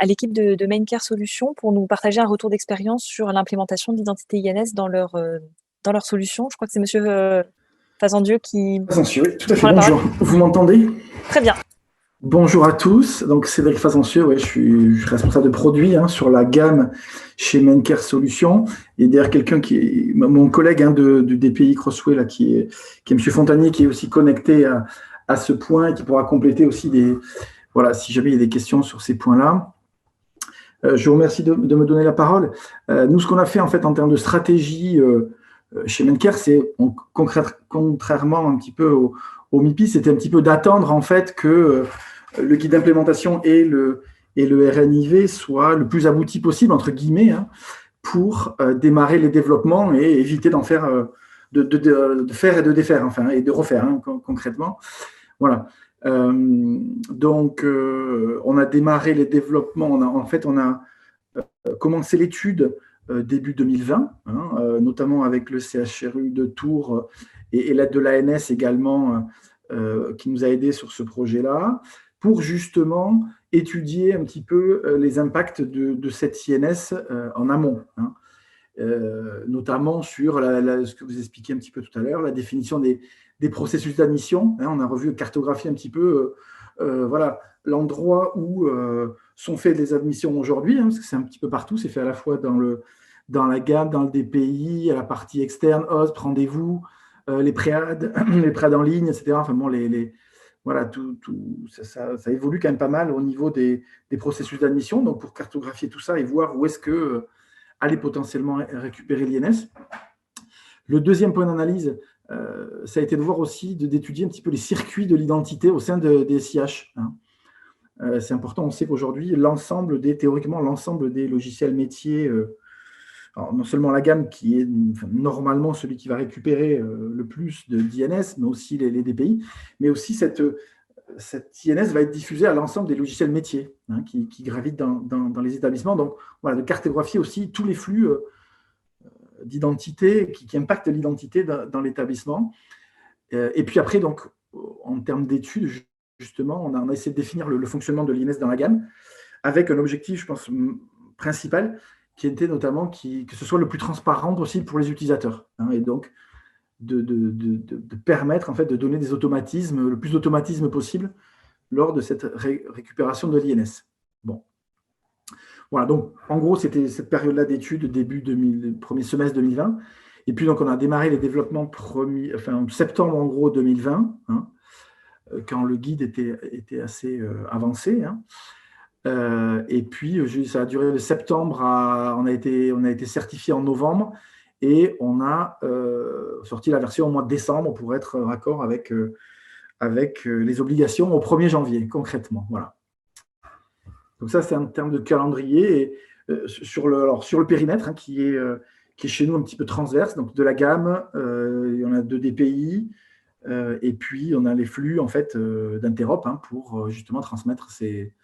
A: l'équipe de Maincare Solutions pour nous partager un retour d'expérience sur l'implémentation de l'identité INS dans leur solution. Je crois que c'est monsieur Fazandieu qui
G: Fazancieux, oui, tout à fait.
A: prend la parole.
G: Bonjour, vous m'entendez?
A: Très bien.
G: Bonjour à tous, donc Cédric Fazancieux, ouais, je suis responsable de produit sur la gamme chez Maincare Solutions. Et derrière quelqu'un qui est mon collègue du DPI Crossway, là, qui est M. Fontanier, qui est aussi connecté à ce point et qui pourra compléter aussi voilà, si jamais il y a des questions sur ces points-là. Je vous remercie de me donner la parole. Nous, ce qu'on a fait en fait en termes de stratégie chez Maincare, c'est contrairement un petit peu au MIPI, c'était un petit peu d'attendre en fait que le guide d'implémentation et le RNIV soient le plus abouti possible, entre guillemets, pour démarrer les développements et éviter d'en faire, de faire et de défaire, enfin, et de refaire concrètement. Voilà. Donc, on a démarré les développements, on a commencé l'étude début 2020, notamment avec le CHRU de Tours et l'aide de l'ANS également, qui nous a aidés sur ce projet-là, pour justement étudier un petit peu les impacts de cette INS en amont, notamment sur ce que vous expliquiez un petit peu tout à l'heure, la définition des processus d'admission. On a revu, cartographié un petit peu voilà, l'endroit où sont faites les admissions aujourd'hui, parce que c'est un petit peu partout, c'est fait à la fois dans la gamme, dans le DPI, à la partie externe, OSP, rendez-vous, les préades en ligne, etc. Enfin bon, voilà, ça évolue quand même pas mal au niveau des processus d'admission. Donc, pour cartographier tout ça et voir où est-ce que aller potentiellement récupérer l'INS. Le deuxième point d'analyse, ça a été de voir aussi, d'étudier un petit peu les circuits de l'identité au sein des SIH. C'est important, on sait qu'aujourd'hui, théoriquement, l'ensemble des logiciels métiers, alors non seulement la gamme qui est normalement celui qui va récupérer le plus d'INS, mais aussi les DPI, mais aussi cette INS va être diffusée à l'ensemble des logiciels métiers qui gravitent dans les établissements. Donc, voilà, de cartographier aussi tous les flux d'identité qui impactent l'identité dans l'établissement. Et puis après, donc, en termes d'études, justement, on a essayé de définir le fonctionnement de l'INS dans la gamme avec un objectif, je pense, principal, qui était notamment que ce soit le plus transparent possible pour les utilisateurs. Et donc, de permettre en fait, de donner des automatismes, le plus d'automatisme possible lors de cette récupération de l'INS. Bon. Voilà, donc en gros, c'était cette période-là d'études, premier semestre 2020. Et puis, donc, on a démarré les développements en septembre, en gros, 2020, quand le guide était assez avancé. Et puis, ça a duré de septembre on a été certifié en novembre et on a sorti la version au mois de décembre pour être raccord avec les obligations au 1er janvier, concrètement. Voilà. Donc ça, c'est en termes de calendrier. Et sur le périmètre qui est chez nous un petit peu transverse, donc de la gamme, il y en a 2 DPI, et puis on a les flux en fait, d'Interop pour justement transmettre ces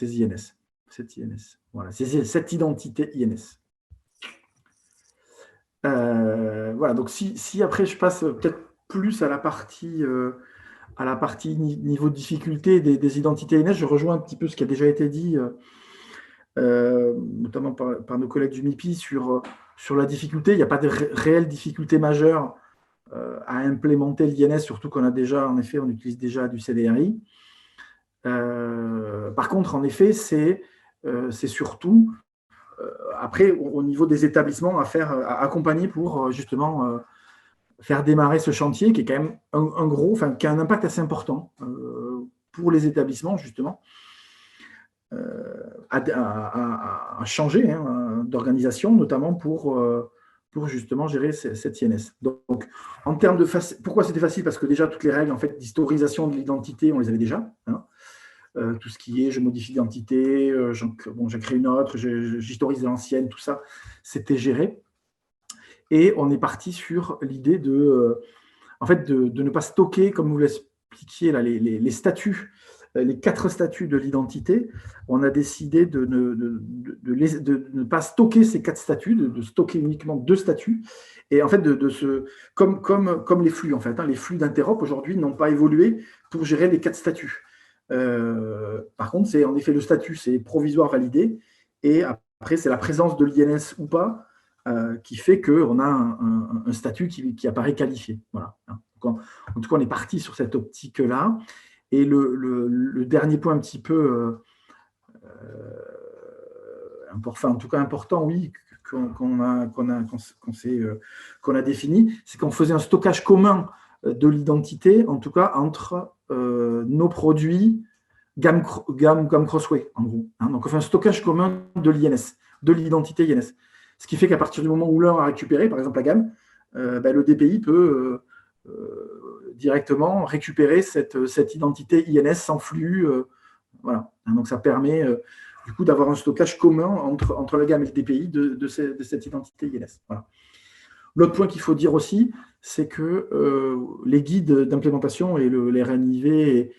G: INS, cette INS. Voilà, cette identité INS. Voilà, donc si après je passe peut-être plus à la partie niveau de difficulté des identités INS, je rejoins un petit peu ce qui a déjà été dit, notamment par nos collègues du MIPI sur la difficulté. Il n'y a pas de réelle difficulté majeure à implémenter l'INS, surtout qu'on a déjà, en effet, on utilise déjà du CDRI. Par contre, en effet, c'est surtout après au niveau des établissements à accompagner pour justement faire démarrer ce chantier qui est quand même qui a un impact assez important pour les établissements justement à changer d'organisation, notamment pour justement gérer cette INS. Donc, en termes de pourquoi c'était facile? Parce que déjà toutes les règles en fait d'historisation de l'identité, on les avait déjà. Tout ce qui est je modifie l'identité, j'ai créé une autre, j'historise l'ancienne, tout ça, c'était géré. Et on est parti sur l'idée en fait, de ne pas stocker, comme vous l'expliquiez, là, les statuts, les 4 statuts de l'identité. On a décidé de ne pas stocker ces 4 statuts, de stocker uniquement 2 statuts. Et en fait, comme les flux, en fait, les flux d'interop aujourd'hui n'ont pas évolué pour gérer les 4 statuts. Par contre, c'est en effet le statut, c'est provisoire validé. Et après, c'est la présence de l'INS ou pas qui fait qu'on a un statut qui apparaît qualifié. Voilà. Donc, en tout cas, on est parti sur cette optique-là. Et le dernier point un petit peu enfin, en tout cas important, oui, qu'on a défini, c'est qu'on faisait un stockage commun de l'identité, en tout cas entre nos produits gamme Crossway, en gros. Donc, on fait un stockage commun de l'INS, de l'identité INS. Ce qui fait qu'à partir du moment où l'un a récupéré, par exemple la gamme, le DPI peut directement récupérer cette identité INS sans flux. Voilà. Donc, ça permet du coup d'avoir un stockage commun entre la gamme et le DPI de cette identité INS. Voilà. L'autre point qu'il faut dire aussi, c'est que les guides d'implémentation et les RNIV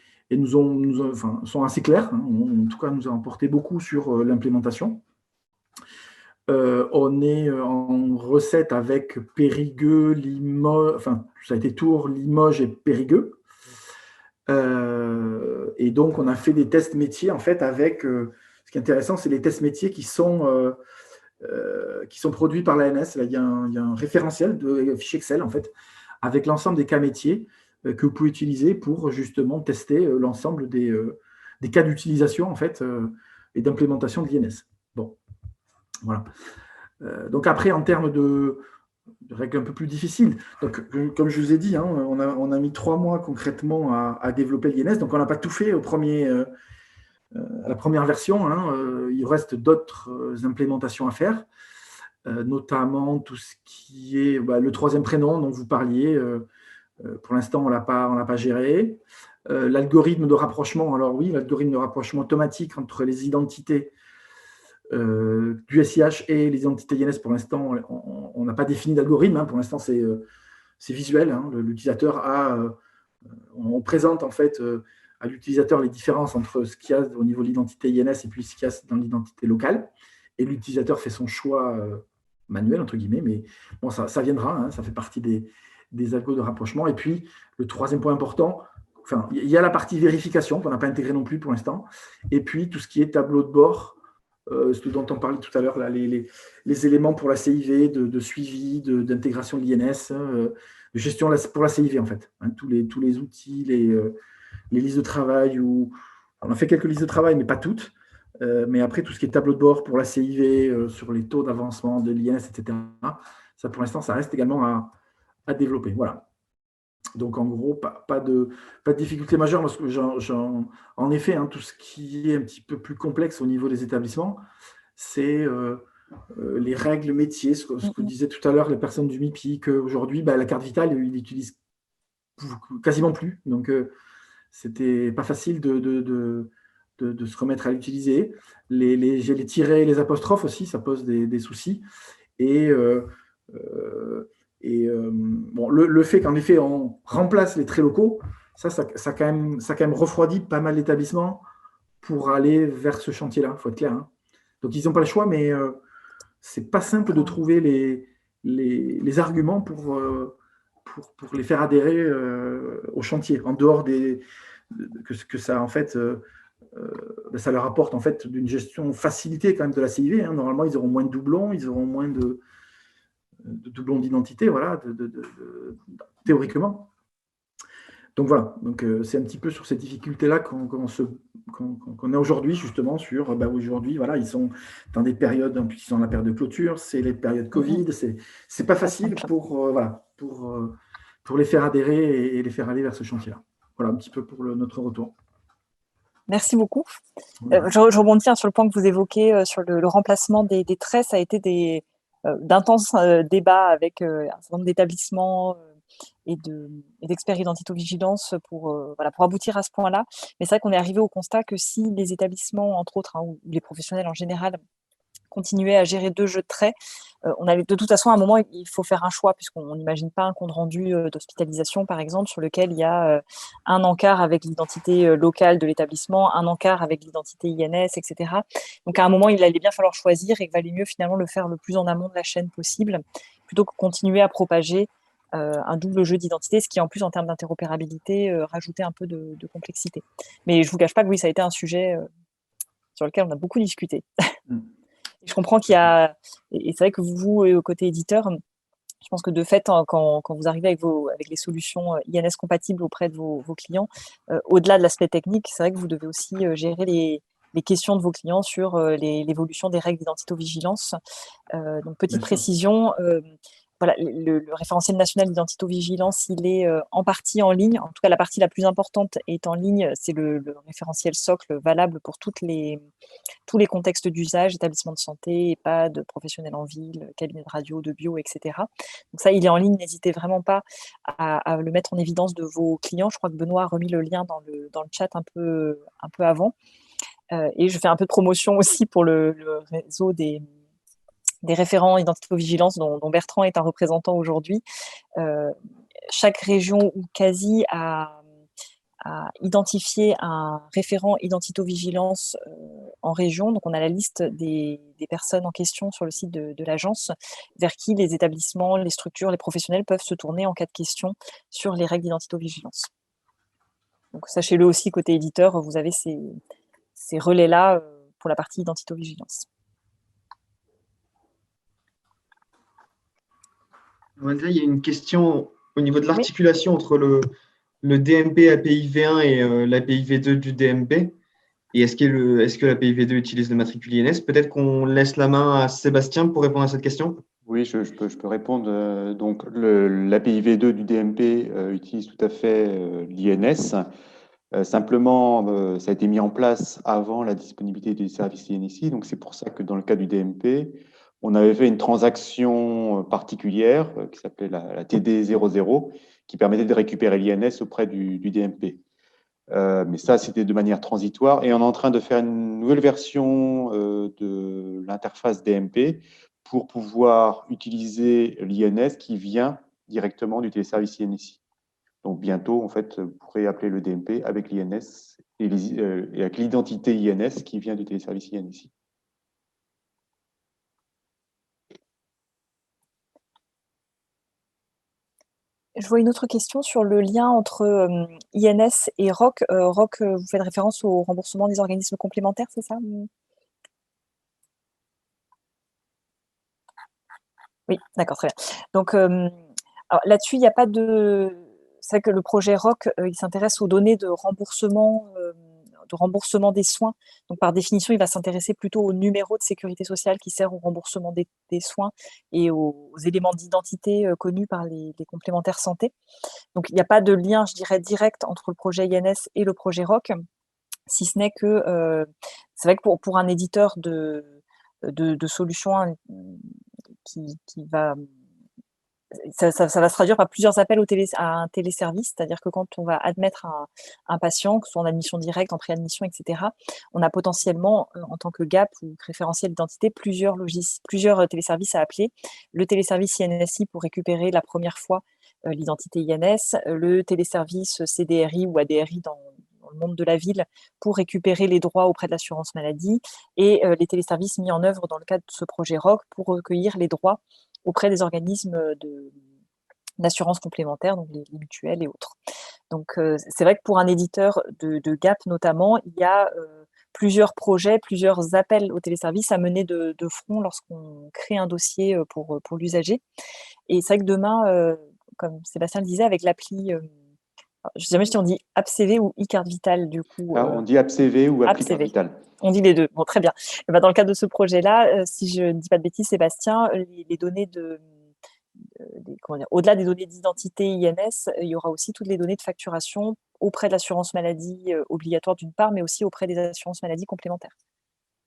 G: sont assez clairs. En tout cas, nous avons apporté beaucoup sur l'implémentation. On est en recette avec Périgueux, Limoges, enfin, ça a été Tours, Limoges et Périgueux. Et donc, on a fait des tests métiers, en fait, avec... ce qui est intéressant, c'est les tests métiers qui sont produits par l'ANS. Il y a un référentiel de fichier Excel, en fait, avec l'ensemble des cas métiers que vous pouvez utiliser pour, justement, tester l'ensemble des cas d'utilisation, en fait, et d'implémentation de l'INS. Bon. Voilà. Donc après, en termes de règles un peu plus difficiles, donc, comme je vous ai dit, on a mis 3 mois concrètement à développer l'INS, donc on n'a pas tout fait à la première version. Il reste d'autres implémentations à faire, notamment tout ce qui est le 3e prénom dont vous parliez. Pour l'instant, on l'a pas géré. L'algorithme de rapprochement, alors oui, l'algorithme de rapprochement automatique entre les identités du SIH et les identités INS, pour l'instant, on n'a pas défini d'algorithme. Pour l'instant, c'est visuel. L'utilisateur on présente en fait à l'utilisateur les différences entre ce qu'il y a au niveau de l'identité INS et puis ce qu'il y a dans l'identité locale. Et l'utilisateur fait son choix manuel, entre guillemets, mais bon, ça viendra, ça fait partie des algos de rapprochement. Et puis, le 3e point important, enfin, il y a la partie vérification qu'on n'a pas intégrée non plus pour l'instant, et puis tout ce qui est tableau de bord, ce dont on parlait tout à l'heure, les éléments pour la CIV, de suivi, d'intégration de l'INS, de gestion pour la CIV, en fait. Tous les outils, les listes de travail, on a fait quelques listes de travail, mais pas toutes. Mais après, tout ce qui est tableau de bord pour la CIV, sur les taux d'avancement de l'INS, etc., ça, pour l'instant, ça reste également à développer. Voilà. Donc, en gros, pas de difficulté majeure, parce que en effet, tout ce qui est un petit peu plus complexe au niveau des établissements, c'est les règles métiers, ce que disaient tout à l'heure les personnes du MIPI, qu'aujourd'hui, la carte vitale, ils l'utilisent quasiment plus. Donc, c'était pas facile de se remettre à l'utiliser. Les tirets, les apostrophes aussi, ça pose des soucis. Et bon, le fait qu'en effet on remplace les traits locaux, ça a quand même refroidi pas mal d'établissements pour aller vers ce chantier-là, il faut être clair. Donc ils n'ont pas le choix, mais c'est pas simple de trouver les arguments pour les faire adhérer au chantier, en dehors que ça en fait ça leur apporte en fait d'une gestion facilitée quand même de la CIV. Normalement, ils auront moins de doublons, ils auront moins de doublons d'identité, voilà, théoriquement. Donc voilà, c'est un petit peu sur ces difficultés-là qu'on est aujourd'hui, justement, sur aujourd'hui, voilà, ils sont dans des périodes, en plus ils sont dans la période de clôture, c'est les périodes Covid, c'est pas facile pour les faire adhérer et les faire aller vers ce chantier-là. Voilà un petit peu pour notre retour.
A: Merci beaucoup. Je rebondis sur le point que vous évoquez sur le remplacement des traits. Ça a été d'intenses débats avec un certain nombre d'établissements et d'experts identito-vigilance pour aboutir à ce point-là. Mais c'est vrai qu'on est arrivé au constat que si les établissements, entre autres, ou les professionnels en général, continuer à gérer 2 jeux de traits. On avait de toute façon, à un moment, il faut faire un choix puisqu'on n'imagine pas un compte rendu d'hospitalisation, par exemple, sur lequel il y a un encart avec l'identité locale de l'établissement, un encart avec l'identité INS, etc. Donc, à un moment, il allait bien falloir choisir et il valait mieux finalement le faire le plus en amont de la chaîne possible, plutôt que continuer à propager un double jeu d'identité, ce qui, en plus, en termes d'interopérabilité, rajoutait un peu de complexité. Mais je ne vous cache pas que oui, ça a été un sujet sur lequel on a beaucoup discuté. Je comprends qu'il y a, et c'est vrai que vous, au côté éditeur, je pense que de fait, quand vous arrivez avec les solutions INS compatibles auprès de vos clients, au-delà de l'aspect technique, c'est vrai que vous devez aussi gérer les questions de vos clients sur l'évolution des règles d'identité-vigilance. Donc, petite précision, voilà, le référentiel national d'identité-vigilance, il est en partie en ligne. En tout cas, la partie la plus importante est en ligne. C'est le référentiel socle valable pour tous les contextes d'usage, établissements de santé, EHPAD, professionnels en ville, cabinet de radio, de bio, etc. Donc ça, il est en ligne. N'hésitez vraiment pas à le mettre en évidence de vos clients. Je crois que Benoît a remis le lien dans le chat un peu avant. Et je fais un peu de promotion aussi pour le réseau des référents identité-vigilance dont Bertrand est un représentant aujourd'hui. Chaque région ou quasi a identifié un référent identito-vigilance en région. Donc, on a la liste des personnes en question sur le site de l'agence vers qui les établissements, les structures, les professionnels peuvent se tourner en cas de question sur les règles d'identito-vigilance. Donc, sachez-le aussi, côté éditeur, vous avez ces relais-là pour la partie identito-vigilance.
E: Il y a une question au niveau de l'articulation entre le DMP API V1 et l'API V2 du DMP. Et est-ce que l'API V2 utilise le matricule INS? Peut-être qu'on laisse la main à Sébastien pour répondre à cette question.
B: Oui, je peux répondre. Donc, l'API V2 du DMP utilise tout à fait l'INS. Simplement, ça a été mis en place avant la disponibilité des services INSI. Donc, c'est pour ça que dans le cas du DMP, on avait fait une transaction particulière qui s'appelait la TD00, qui permettait de récupérer l'INS auprès du DMP. Mais ça, c'était de manière transitoire. Et on est en train de faire une nouvelle version de l'interface DMP pour pouvoir utiliser l'INS qui vient directement du téléservice INSI. Donc bientôt, en fait, vous pourrez appeler le DMP avec l'INS et avec l'identité INS qui vient du téléservice INSI.
A: Je vois une autre question sur le lien entre INS et ROC. ROC, vous faites référence au remboursement des organismes complémentaires, c'est ça? Oui, d'accord, très bien. Donc, là-dessus, il n'y a pas de... C'est vrai que le projet ROC, il s'intéresse aux données de remboursement des soins. Donc, par définition, il va s'intéresser plutôt au numéro de sécurité sociale qui sert au remboursement des soins et aux éléments d'identité connus par les complémentaires santé. Donc, il n'y a pas de lien, je dirais, direct entre le projet INS et le projet ROC, si ce n'est que c'est vrai que pour un éditeur de solutions qui va... Ça va se traduire par plusieurs appels à un téléservice, c'est-à-dire que quand on va admettre un patient, que ce soit en admission directe, en préadmission, etc., on a potentiellement, en tant que GAP ou référentiel d'identité, plusieurs téléservices à appeler. Le téléservice INSI pour récupérer la première fois l'identité INS, le téléservice CDRI ou ADRI dans le monde de la ville pour récupérer les droits auprès de l'assurance maladie et les téléservices mis en œuvre dans le cadre de ce projet ROC pour recueillir les droits auprès des organismes d'assurance complémentaire, donc les mutuelles et autres. Donc, c'est vrai que pour un éditeur de GAP notamment, il y a plusieurs projets, plusieurs appels au téléservice à mener de front lorsqu'on crée un dossier pour l'usager. Et c'est vrai que demain, comme Sébastien le disait, avec l'appli, je ne sais jamais si on dit AppCV ou e-carte vitale du coup.
B: On dit AppCV ou appli carte vitale.
A: On dit les deux. Bon, très bien. Et ben, dans le cadre de ce projet-là, si je ne dis pas de bêtises, Sébastien, les données au-delà des données d'identité INS, il y aura aussi toutes les données de facturation auprès de l'assurance maladie obligatoire d'une part, mais aussi auprès des assurances maladie complémentaires.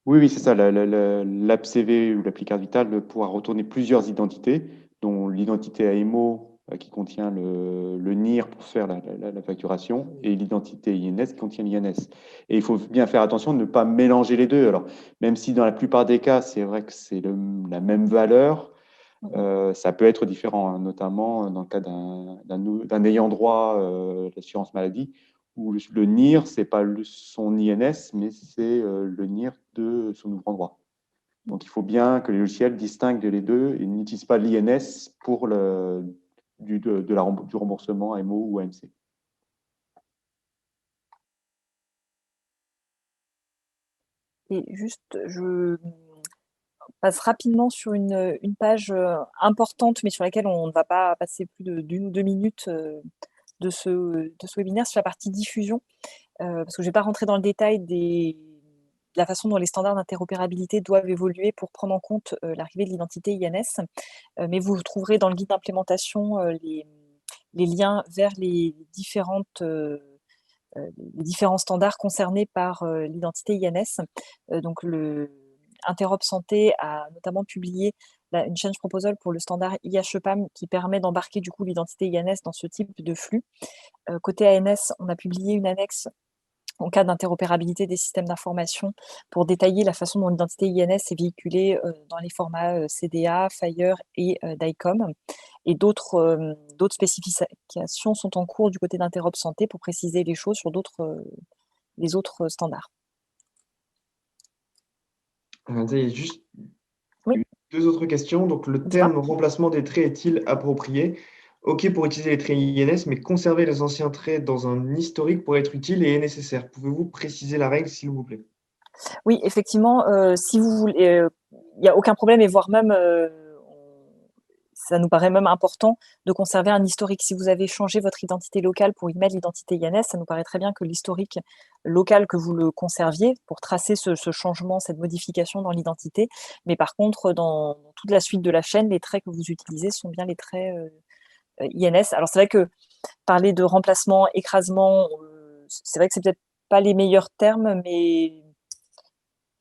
B: Oui, c'est ça. L'AppCV ou l'appli carte vitale pourra retourner plusieurs identités, dont l'identité AMO qui contient le NIR pour faire la facturation, et l'identité INS qui contient l'INS. Et il faut bien faire attention de ne pas mélanger les deux. Alors, même si dans la plupart des cas, c'est vrai que c'est la même valeur, ça peut être différent, hein, notamment dans le cas d'un ayant droit d'assurance maladie, où le NIR, ce n'est pas son INS, mais c'est le NIR de son ouvrant droit. Donc, il faut bien que les logiciels distinguent les deux et n'utilisent pas l'INS pour du remboursement AMO ou AMC.
A: Et juste, je passe rapidement sur une page importante, mais sur laquelle on ne va pas passer plus d'une ou deux minutes de ce webinaire, sur la partie diffusion, parce que je ne vais pas rentrer dans le détail de la façon dont les standards d'interopérabilité doivent évoluer pour prendre en compte l'arrivée de l'identité INS, mais vous trouverez dans le guide d'implémentation les liens vers les différents standards concernés par l'identité INS. Donc, Interop Santé a notamment publié une change proposal pour le standard IHEPAM qui permet d'embarquer du coup l'identité INS dans ce type de flux. Côté ANS, on a publié une annexe en cas d'interopérabilité des systèmes d'information pour détailler la façon dont l'identité INS est véhiculée dans les formats CDA, FHIR et DICOM. Et d'autres spécifications sont en cours du côté d'Interop Santé pour préciser les choses sur les autres standards.
E: Juste
A: Oui.
E: Deux autres questions. Donc, le terme remplacement des traits est-il approprié? OK pour utiliser les traits INS, mais conserver les anciens traits dans un historique pourrait être utile et est nécessaire. Pouvez-vous préciser la règle, s'il vous plaît?
A: Oui, effectivement, si vous voulez, il n'y a aucun problème, et voire même, ça nous paraît même important de conserver un historique. Si vous avez changé votre identité locale pour y mettre l'identité INS, ça nous paraît très bien que l'historique local, que vous le conserviez pour tracer ce changement, cette modification dans l'identité. Mais par contre, dans toute la suite de la chaîne, les traits que vous utilisez sont bien les traits INS. Alors, c'est vrai que parler de remplacement, écrasement, c'est vrai que c'est peut-être pas les meilleurs termes, mais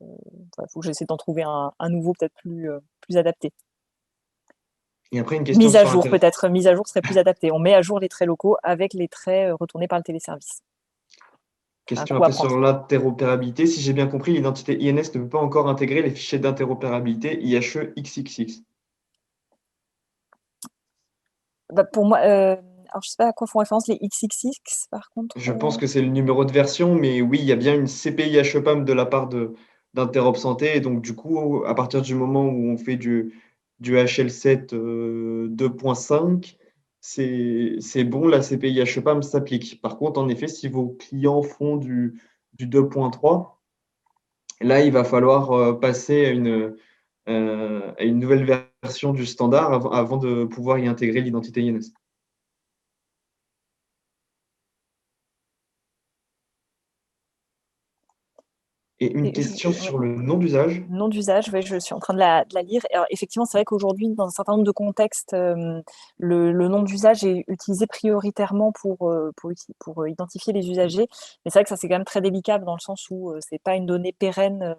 A: il faut que j'essaie d'en trouver un nouveau peut-être plus adapté.
E: Et après, une question
A: Mise à
E: sur
A: jour peut-être, mise à jour serait plus adapté. On met à jour les traits locaux avec les traits retournés par le téléservice.
E: Question après sur l'interopérabilité. Si j'ai bien compris, l'identité INS ne peut pas encore intégrer les fichiers d'interopérabilité IHE XXX.
A: Pour moi, alors je ne sais pas à quoi font référence les XXX par contre.
E: Je pense que c'est le numéro de version, mais oui, il y a bien une CPI HEPAM de la part d'Interop Santé. Et donc, du coup, à partir du moment où on fait du HL7 2.5, c'est bon, la CPI HEPAM s'applique. Par contre, en effet, si vos clients font du 2.3, là, il va falloir passer à une nouvelle version du standard avant de pouvoir y intégrer l'identité INS. Et une question sur le nom d'usage.
A: Nom d'usage, oui, je suis en train de la lire. Alors, effectivement, c'est vrai qu'aujourd'hui, dans un certain nombre de contextes, le nom d'usage est utilisé prioritairement pour identifier les usagers. Mais c'est vrai que ça, c'est quand même très délicat dans le sens où ce n'est pas une donnée pérenne.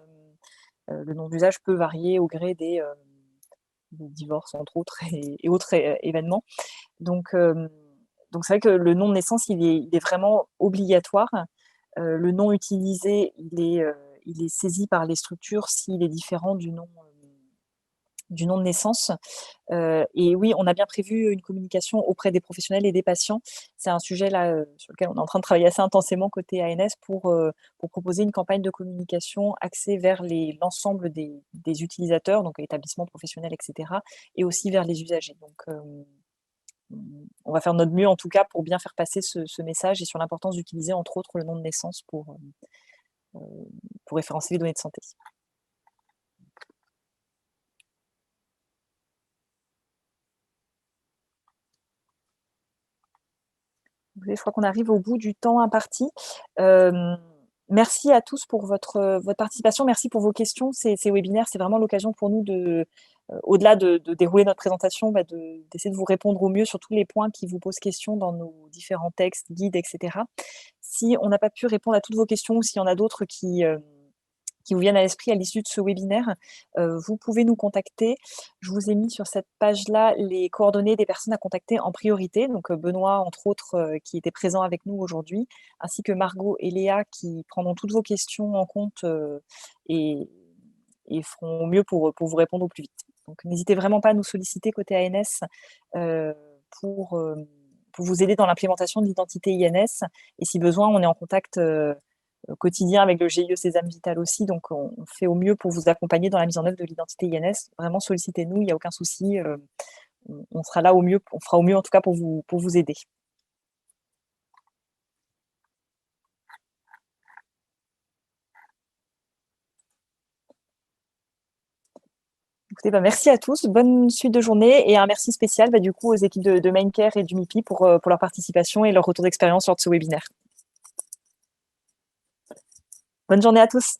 A: Le nom d'usage peut varier au gré des divorces, entre autres, et autres événements. Donc, c'est vrai que le nom de naissance, il est vraiment obligatoire. Le nom utilisé, il est saisi par les structures s'il est différent du nom de naissance. Et oui, on a bien prévu une communication auprès des professionnels et des patients. C'est un sujet là sur lequel on est en train de travailler assez intensément côté ANS pour proposer une campagne de communication axée vers l'ensemble des utilisateurs, donc établissements professionnels, etc., et aussi vers les usagers. Donc, on va faire notre mieux en tout cas pour bien faire passer ce message et sur l'importance d'utiliser entre autres le nom de naissance pour référencer les données de santé. Je crois qu'on arrive au bout du temps imparti. Merci à tous pour votre participation. Merci pour vos questions. Ces webinaires, c'est vraiment l'occasion pour nous au-delà de dérouler notre présentation, d'essayer de vous répondre au mieux sur tous les points qui vous posent question dans nos différents textes, guides, etc. Si on n'a pas pu répondre à toutes vos questions ou s'il y en a d'autres qui qui vous viennent à l'esprit à l'issue de ce webinaire, vous pouvez nous contacter. Je vous ai mis sur cette page-là les coordonnées des personnes à contacter en priorité. Donc Benoît, entre autres, qui était présent avec nous aujourd'hui, ainsi que Margot et Léa qui prendront toutes vos questions en compte et feront au mieux pour vous répondre au plus vite. Donc n'hésitez vraiment pas à nous solliciter côté ANS pour vous aider dans l'implémentation de l'identité INS. Et si besoin, on est en contact quotidien avec le GIE Sésame Vital aussi, donc on fait au mieux pour vous accompagner dans la mise en œuvre de l'identité INS. Vraiment, sollicitez-nous, il n'y a aucun souci. On sera là au mieux, on fera au mieux en tout cas pour vous aider. Écoutez, merci à tous, bonne suite de journée et un merci spécial du coup aux équipes de Maincare et du MIPI pour leur participation et leur retour d'expérience lors de ce webinaire. Bonne journée à tous.